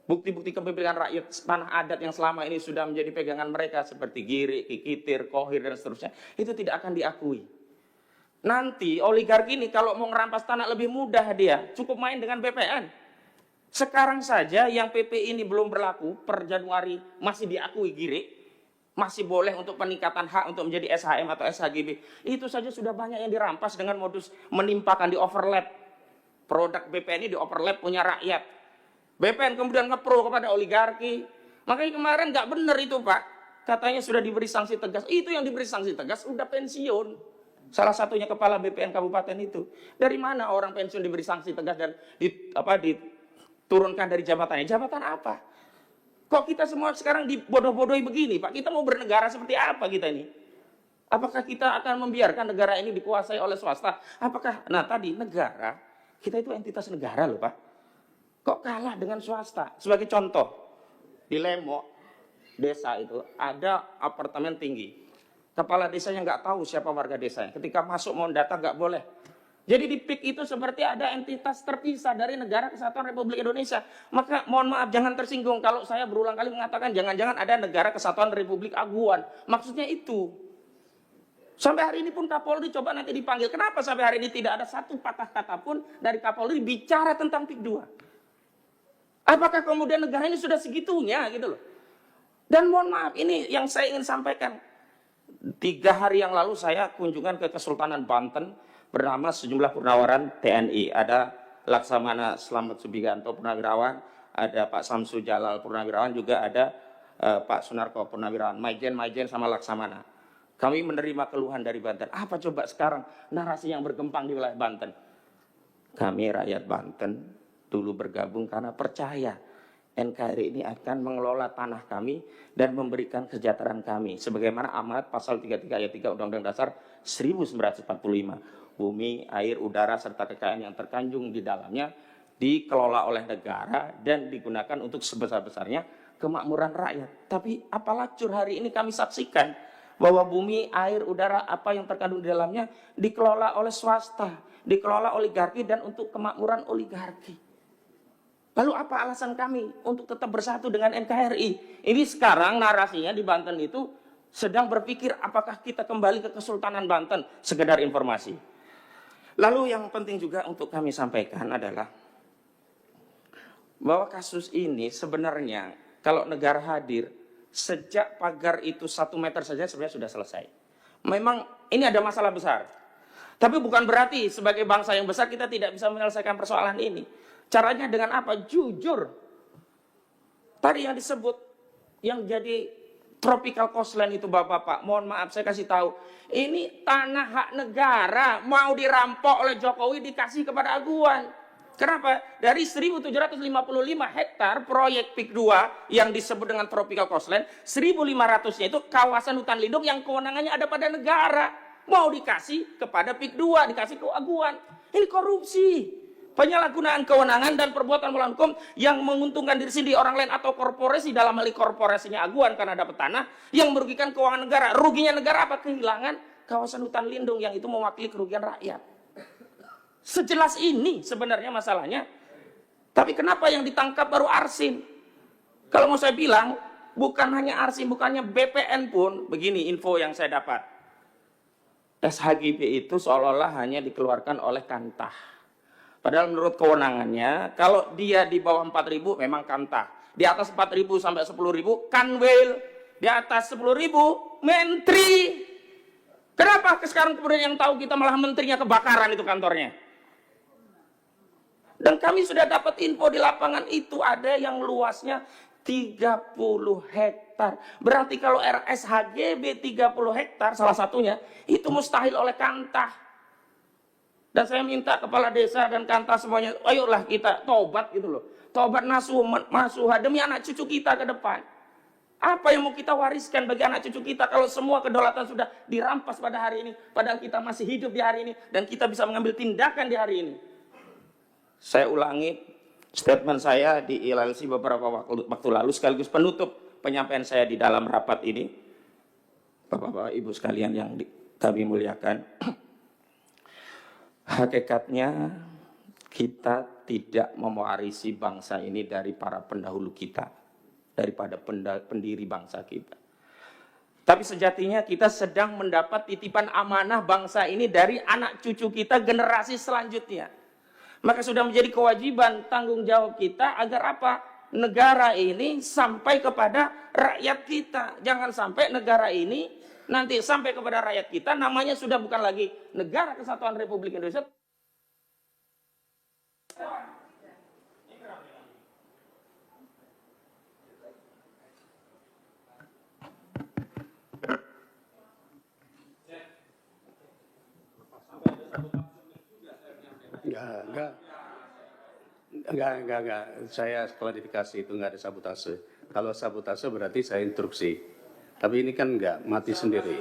[SPEAKER 5] bukti-bukti kepemilikan rakyat tanah adat yang selama ini sudah menjadi pegangan mereka seperti Giri, Kikitir, Kohir, dan seterusnya, itu tidak akan diakui. Nanti oligarki ini kalau mau ngerampas tanah lebih mudah, dia cukup main dengan BPN. Sekarang saja yang PP ini belum berlaku, per Januari masih diakui Giri, masih boleh untuk peningkatan hak untuk menjadi SHM atau SHGB. Itu saja sudah banyak yang dirampas dengan modus menimpakan, di overlap. Produk BPN ini di overlap punya rakyat. BPN kemudian ngepro kepada oligarki. Makanya kemarin nggak benar itu Pak. Katanya sudah diberi sanksi tegas. Itu yang diberi sanksi tegas udah pensiun. Salah satunya kepala BPN kabupaten itu. Dari mana orang pensiun diberi sanksi tegas dan diturunkan dari jabatannya? Jabatan apa? Kok kita semua sekarang dibodoh-bodohi begini Pak? Kita mau bernegara seperti apa kita ini? Apakah kita akan membiarkan negara ini dikuasai oleh swasta? Apakah, nah tadi negara, kita itu entitas negara loh Pak. Kok kalah dengan swasta? Sebagai contoh, di Lemok, desa itu ada apartemen tinggi. Kepala desanya nggak tahu siapa warga desanya. Ketika masuk mau data nggak boleh. Jadi di PIK itu seperti ada entitas terpisah dari Negara Kesatuan Republik Indonesia. Maka mohon maaf, jangan tersinggung kalau saya berulang kali mengatakan jangan-jangan ada Negara Kesatuan Republik Aguan. Maksudnya itu. Sampai hari ini pun Kapolri coba nanti dipanggil. Kenapa sampai hari ini tidak ada satu patah kata pun dari Kapolri bicara tentang PIK 2? Apakah kemudian negara ini sudah segitunya gitu loh? Dan mohon maaf, ini yang saya ingin sampaikan. 3 hari yang lalu saya kunjungan ke Kesultanan Banten bernama sejumlah purnawaran TNI. Ada Laksamana Slamet Subiganto Purnawirawan, ada Pak Samsu Jalal Purnawirawan, juga ada Pak Sunarko Purnawirawan, Maijen sama Laksamana. Kami menerima keluhan dari Banten. Apa coba sekarang narasi yang berkembang di wilayah Banten? Kami rakyat Banten dulu bergabung karena percaya NKRI ini akan mengelola tanah kami dan memberikan kesejahteraan kami. Sebagaimana amanat pasal 33 ayat 3 Undang-Undang Dasar 1945. Bumi, air, udara, serta kekayaan yang terkandung di dalamnya dikelola oleh negara dan digunakan untuk sebesar-besarnya kemakmuran rakyat. Tapi apalah lacur hari ini kami saksikan bahwa bumi, air, udara, apa yang terkandung di dalamnya dikelola oleh swasta, dikelola oligarki dan untuk kemakmuran oligarki. Lalu apa alasan kami untuk tetap bersatu dengan NKRI? Ini sekarang narasinya di Banten itu sedang berpikir apakah kita kembali ke Kesultanan Banten, sekedar informasi. Lalu yang penting juga untuk kami sampaikan adalah bahwa kasus ini sebenarnya kalau negara hadir, sejak pagar itu 1 meter saja sebenarnya sudah selesai. Memang ini ada masalah besar. Tapi bukan berarti sebagai bangsa yang besar kita tidak bisa menyelesaikan persoalan ini. Caranya dengan apa? Jujur. Tadi yang disebut, yang jadi tropical coastline itu Bapak-Bapak, mohon maaf saya kasih tahu. Ini tanah hak negara, mau dirampok oleh Jokowi dikasih kepada Aguan. Kenapa? Dari 1.755 hektar proyek PIK 2 yang disebut dengan tropical coastline, 1.500-nya itu kawasan hutan lindung yang kewenangannya ada pada negara. Mau dikasih kepada PIK 2, dikasih ke Aguan. Ini korupsi. Penyalahgunaan kewenangan dan perbuatan melawan hukum yang menguntungkan diri sendiri, orang lain atau korporasi, dalam hal korporasinya Aguan karena dapat tanah, yang merugikan keuangan negara. Ruginya negara apa? Kehilangan kawasan hutan lindung yang itu mewakili kerugian rakyat. Sejelas ini sebenarnya masalahnya. Tapi kenapa yang ditangkap baru Arsin? Kalau mau saya bilang, bukan hanya Arsin, bukannya BPN pun, begini info yang saya dapat. SHGB itu seolah-olah hanya dikeluarkan oleh Kantah. Padahal menurut kewenangannya, kalau dia di bawah 4.000 memang Kantah. di atas 4.000 sampai 10.000, Kanwil di atas 10.000, menteri. Kenapa sekarang kemudian yang tahu kita malah menterinya kebakaran itu kantornya? Dan kami sudah dapat info di lapangan itu ada yang luasnya 30 hektar. Berarti kalau RSHGB 30 hektar salah satunya itu mustahil oleh Kantah. Dan saya minta kepala desa dan Kantah semuanya, ayolah kita tobat gitu loh. Tobat nasuha demi anak cucu kita ke depan. Apa yang mau kita wariskan bagi anak cucu kita kalau semua kedaulatan sudah dirampas pada hari ini, padahal kita masih hidup di hari ini dan kita bisa mengambil tindakan di hari ini. Saya ulangi statement saya di ILLC beberapa waktu lalu sekaligus penutup penyampaian saya di dalam rapat ini. Bapak-bapak, Ibu sekalian yang kami muliakan. Hakikatnya kita tidak mewarisi bangsa ini dari para pendahulu kita, daripada pendiri bangsa kita. Tapi sejatinya kita sedang mendapat titipan amanah bangsa ini dari anak cucu kita generasi selanjutnya. Maka sudah menjadi kewajiban tanggung jawab kita agar apa? Negara ini sampai kepada rakyat kita. Jangan sampai negara ini nanti sampai kepada rakyat kita namanya sudah bukan lagi Negara Kesatuan Republik Indonesia.
[SPEAKER 2] Enggak. Saya klarifikasi itu enggak ada sabotase. Kalau sabotase berarti saya instruksi. Tapi ini kan enggak, mati sendiri.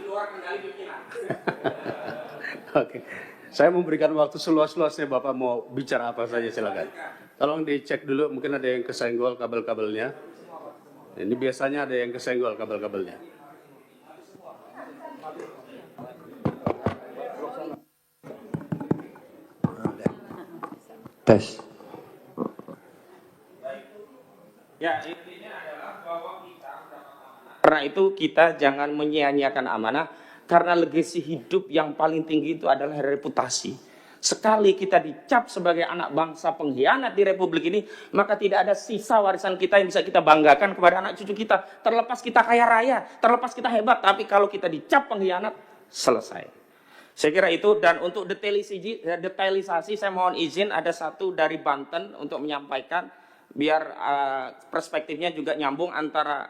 [SPEAKER 2] Oke. Saya memberikan waktu seluas-luasnya, Bapak mau bicara apa saja silakan. Tolong dicek dulu, mungkin ada yang kesenggol kabel-kabelnya. Ini biasanya ada yang kesenggol kabel-kabelnya.
[SPEAKER 6] Tes.
[SPEAKER 5] Ya, intinya adalah bahwa kita karena itu kita jangan menyia-nyiakan amanah, karena legasi hidup yang paling tinggi itu adalah reputasi. Sekali kita dicap sebagai anak bangsa pengkhianat di Republik ini, maka tidak ada sisa warisan kita yang bisa kita banggakan kepada anak cucu kita. Terlepas kita kaya raya, terlepas kita hebat, tapi kalau kita dicap pengkhianat, selesai. Saya kira itu. Dan untuk detailisasi saya mohon izin ada satu dari Banten untuk menyampaikan, biar perspektifnya juga nyambung antara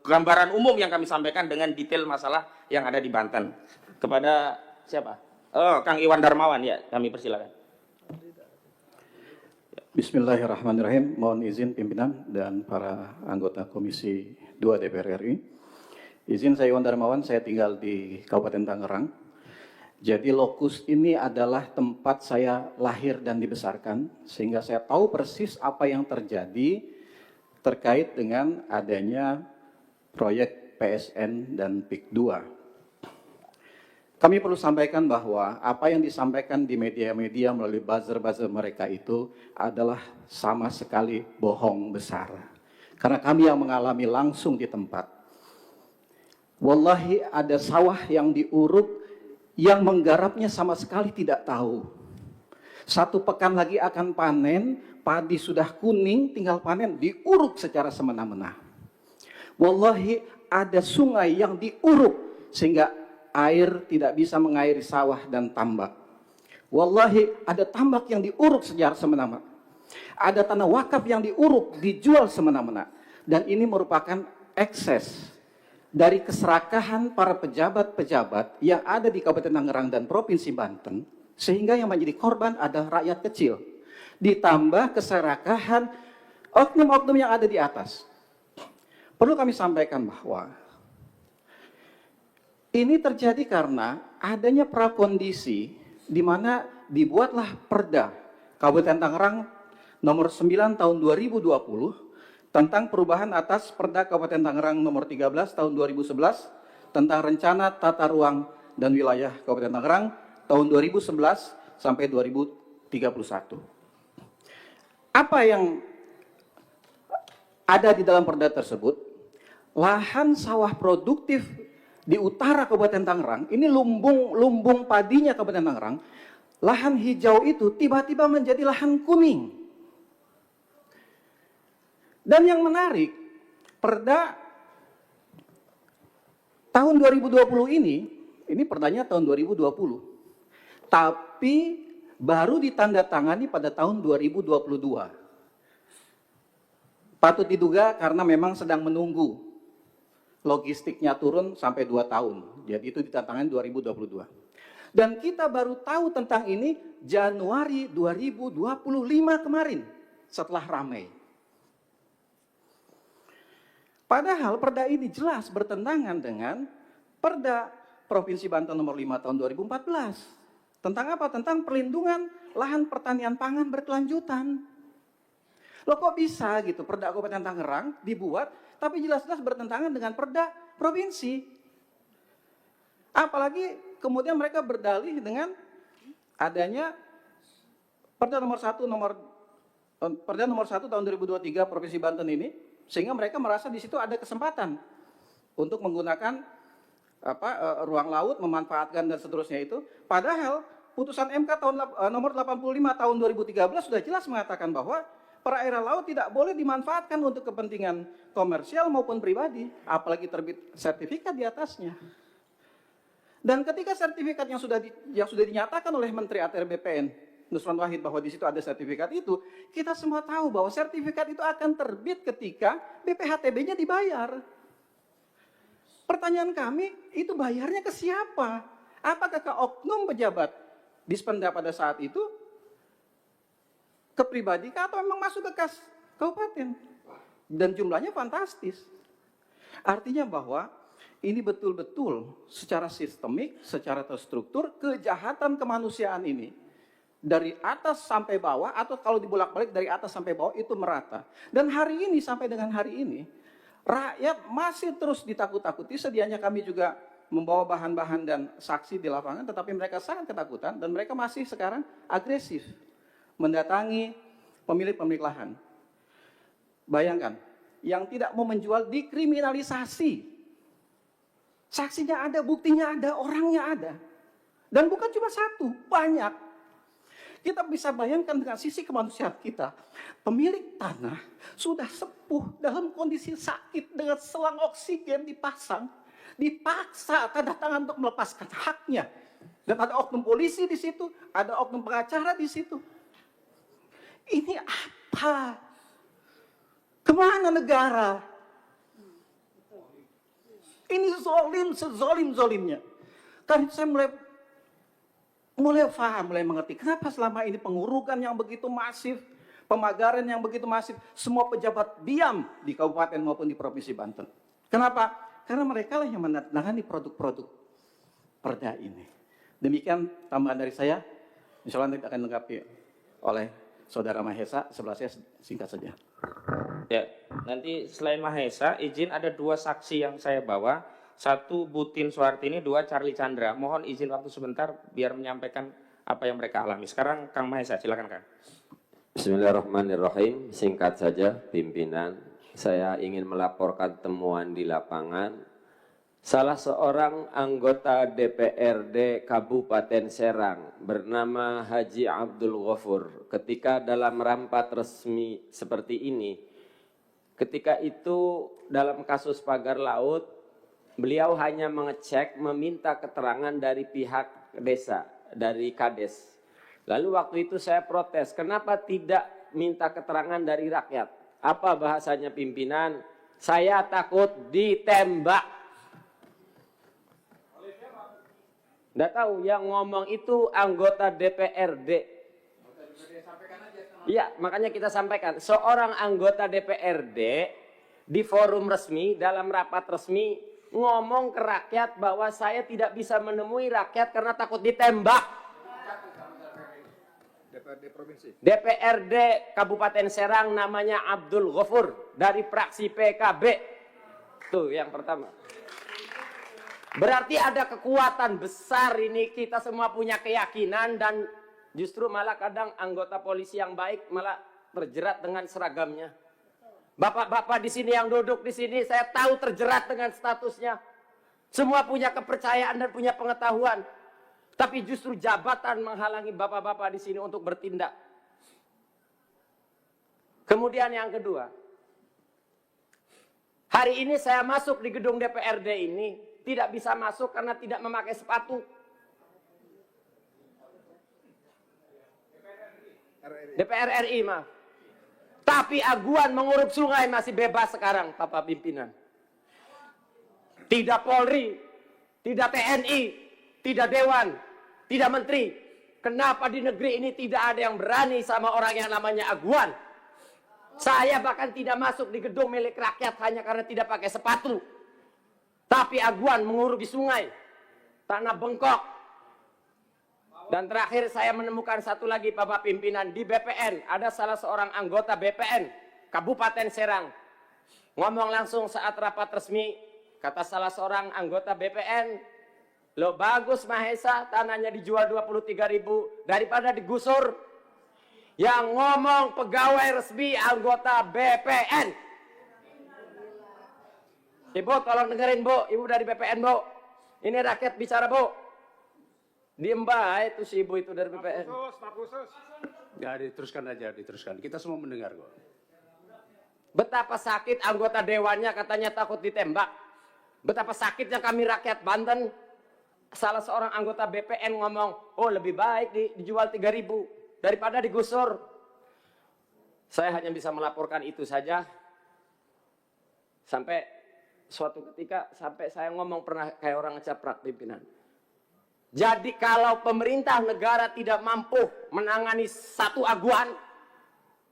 [SPEAKER 5] gambaran umum yang kami sampaikan dengan detail masalah yang ada di Banten. Kepada siapa? Oh, Kang Iwan Darmawan, ya, kami persilakan.
[SPEAKER 6] Bismillahirrahmanirrahim. Mohon izin pimpinan dan para anggota Komisi 2 DPR RI. Izin saya Iwan Darmawan, saya tinggal di Kabupaten Tangerang. Jadi lokus ini adalah tempat saya lahir dan dibesarkan, sehingga saya tahu persis apa yang terjadi terkait dengan adanya proyek PSN dan PIK 2. Kami perlu sampaikan bahwa apa yang disampaikan di media-media melalui buzzer-buzzer mereka itu adalah sama sekali bohong besar. Karena kami yang mengalami langsung di tempat. Wallahi ada sawah yang diuruk, yang menggarapnya sama sekali tidak tahu. 1 pekan lagi akan panen, padi sudah kuning, tinggal panen, diuruk secara semena-mena. Wallahi ada sungai yang diuruk sehingga air tidak bisa mengairi sawah dan tambak. Wallahi ada tambak yang diuruk secara semena-mena. Ada tanah wakaf yang diuruk, dijual semena-mena. Dan ini merupakan ekses dari keserakahan para pejabat-pejabat yang ada di Kabupaten Tangerang dan Provinsi Banten, sehingga yang menjadi korban adalah rakyat kecil. Ditambah keserakahan oknum-oknum yang ada di atas. Perlu kami sampaikan bahwa ini terjadi karena adanya prakondisi di mana dibuatlah Perda Kabupaten Tangerang nomor 9 tahun 2020 tentang perubahan atas Perda Kabupaten Tangerang nomor 13 tahun 2011 tentang rencana tata ruang dan wilayah Kabupaten Tangerang tahun 2011 sampai 2031. Apa yang ada di dalam Perda tersebut? Lahan sawah produktif di utara Kabupaten Tangerang, ini lumbung padinya Kabupaten Tangerang, lahan hijau itu tiba-tiba menjadi lahan kuning. Dan yang menarik, Perda tahun 2020 ini perdanya tahun 2020. Tapi baru ditandatangani pada tahun 2022. Patut diduga karena memang sedang menunggu logistiknya turun sampai 2 tahun. Jadi itu ditandatangani 2022. Dan kita baru tahu tentang ini Januari 2025 kemarin setelah ramai. Padahal perda ini jelas bertentangan dengan Perda Provinsi Banten nomor 5 tahun 2014. Tentang apa? Tentang perlindungan lahan pertanian pangan berkelanjutan. Loh kok bisa gitu Perda Kabupaten Tangerang dibuat tapi jelas-jelas bertentangan dengan Perda Provinsi. Apalagi kemudian mereka berdalih dengan adanya Perda nomor 1 tahun 2023 Provinsi Banten ini, sehingga mereka merasa di situ ada kesempatan untuk menggunakan ruang laut, memanfaatkan dan seterusnya itu. Padahal putusan MK nomor 85 tahun 2013 sudah jelas mengatakan bahwa perairan laut tidak boleh dimanfaatkan untuk kepentingan komersial maupun pribadi, apalagi terbit sertifikat di atasnya. Dan ketika sertifikat yang sudah dinyatakan oleh Menteri ATR BPN Nusron Wahid bahwa di situ ada sertifikat itu, kita semua tahu bahwa sertifikat itu akan terbit ketika BPHTB-nya dibayar. Pertanyaan kami, itu bayarnya ke siapa? Apakah ke oknum pejabat Dispenda pada saat itu? Ke pribadi kah atau memang masuk ke kas kabupaten? Dan jumlahnya fantastis. Artinya bahwa ini betul-betul secara sistemik, secara terstruktur, kejahatan kemanusiaan ini dari atas sampai bawah, atau kalau dibolak-balik dari atas sampai bawah itu merata. Dan hari ini, sampai dengan hari ini, rakyat masih terus ditakut-takuti. Sedianya kami juga membawa bahan-bahan dan saksi di lapangan, tetapi mereka sangat ketakutan dan mereka masih sekarang agresif mendatangi pemilik-pemilik lahan. Bayangkan, yang tidak mau menjual dikriminalisasi. Saksinya ada, buktinya ada, orangnya ada. Dan bukan cuma satu, banyak. Kita bisa bayangkan dengan sisi kemanusiaan kita. Pemilik tanah sudah sepuh dalam kondisi sakit dengan selang oksigen dipasang. Dipaksa tanda tangan untuk melepaskan haknya. Dan ada oknum polisi di situ, ada oknum pengacara di situ. Ini apa? Kemana negara? Ini zolim, sezolim-zolimnya. Karena saya mulai paham, mulai mengerti. Kenapa selama ini pengurukan yang begitu masif, pemagaran yang begitu masif, semua pejabat diam di kabupaten maupun di Provinsi Banten. Kenapa? Karena mereka lah yang menangani produk-produk perda ini. Demikian tambahan dari saya. Insya Allah nanti akan dilengkapi oleh Saudara Mahesa. Sebelah saya singkat saja.
[SPEAKER 5] Ya, nanti selain Mahesa, izin ada 2 saksi yang saya bawa. 1 Butin Suhartini, 2 Charlie Chandra. Mohon izin waktu sebentar biar menyampaikan apa yang mereka alami. Sekarang Kang Mahesa, silakan Kang.
[SPEAKER 1] Bismillahirrahmanirrahim. Singkat saja pimpinan. Saya ingin melaporkan temuan di lapangan. Salah seorang anggota DPRD Kabupaten Serang bernama Haji Abdul Ghafur ketika dalam rapat resmi seperti ini, ketika itu dalam kasus pagar laut, beliau hanya mengecek, meminta keterangan dari pihak desa, dari Kades. Lalu waktu itu saya protes, kenapa tidak minta keterangan dari rakyat? Apa bahasanya pimpinan? Saya takut ditembak. Nggak tahu, yang ngomong itu anggota DPRD. Iya, makanya kita sampaikan. Seorang anggota DPRD di forum resmi, dalam rapat resmi, ngomong ke rakyat bahwa saya tidak bisa menemui rakyat karena takut ditembak. DPRD Kabupaten Serang namanya Abdul Ghafur dari fraksi PKB. Tuh yang pertama. Berarti ada kekuatan besar ini, kita semua punya keyakinan dan justru malah kadang anggota polisi yang baik malah terjerat dengan seragamnya. Bapak-bapak di sini yang duduk di sini saya tahu terjerat dengan statusnya. Semua punya kepercayaan dan punya pengetahuan. Tapi justru jabatan menghalangi bapak-bapak di sini untuk bertindak. Kemudian yang kedua, Hari ini saya masuk di gedung DPRD ini, tidak bisa masuk karena tidak memakai sepatu. DPR RI, maaf. Tapi aguan menguruk sungai masih bebas sekarang, Bapak Pimpinan. Tidak Polri, tidak TNI, tidak Dewan, tidak Menteri. Kenapa di negeri ini tidak ada yang berani sama orang yang namanya aguan? Saya bahkan tidak masuk di gedung milik rakyat hanya karena tidak pakai sepatu. Tapi aguan mengurugi sungai, tanah bengkok. Dan terakhir saya menemukan satu lagi, Bapak Pimpinan, di BPN. Ada salah seorang anggota BPN, Kabupaten Serang. Ngomong langsung saat rapat resmi, kata salah seorang anggota BPN, "Lo bagus Mahesa, tanahnya dijual 23.000 daripada digusur." Yang ngomong pegawai resmi anggota BPN. Ibu tolong dengerin, Bu. Ibu dari BPN, Bu. Ini rakyat bicara, Bu. Diem baik itu si ibu itu dari BPN.
[SPEAKER 2] Ya, diteruskan aja, diteruskan. Kita semua mendengar kok.
[SPEAKER 1] Betapa sakit anggota dewannya katanya takut ditembak. Betapa sakitnya kami rakyat Banten. Salah seorang anggota BPN ngomong, "Oh, lebih baik dijual 3.000 daripada digusur." Saya hanya bisa melaporkan itu saja. Sampai suatu ketika sampai saya ngomong pernah kayak orang ngecaprak pimpinan. Jadi kalau pemerintah negara tidak mampu menangani satu aguan,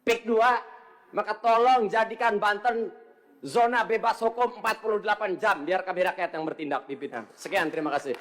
[SPEAKER 1] PIK 2, maka tolong jadikan Banten zona bebas hukum 48 jam. Biar kami rakyat yang bertindak, pimpinan. Sekian, terima kasih.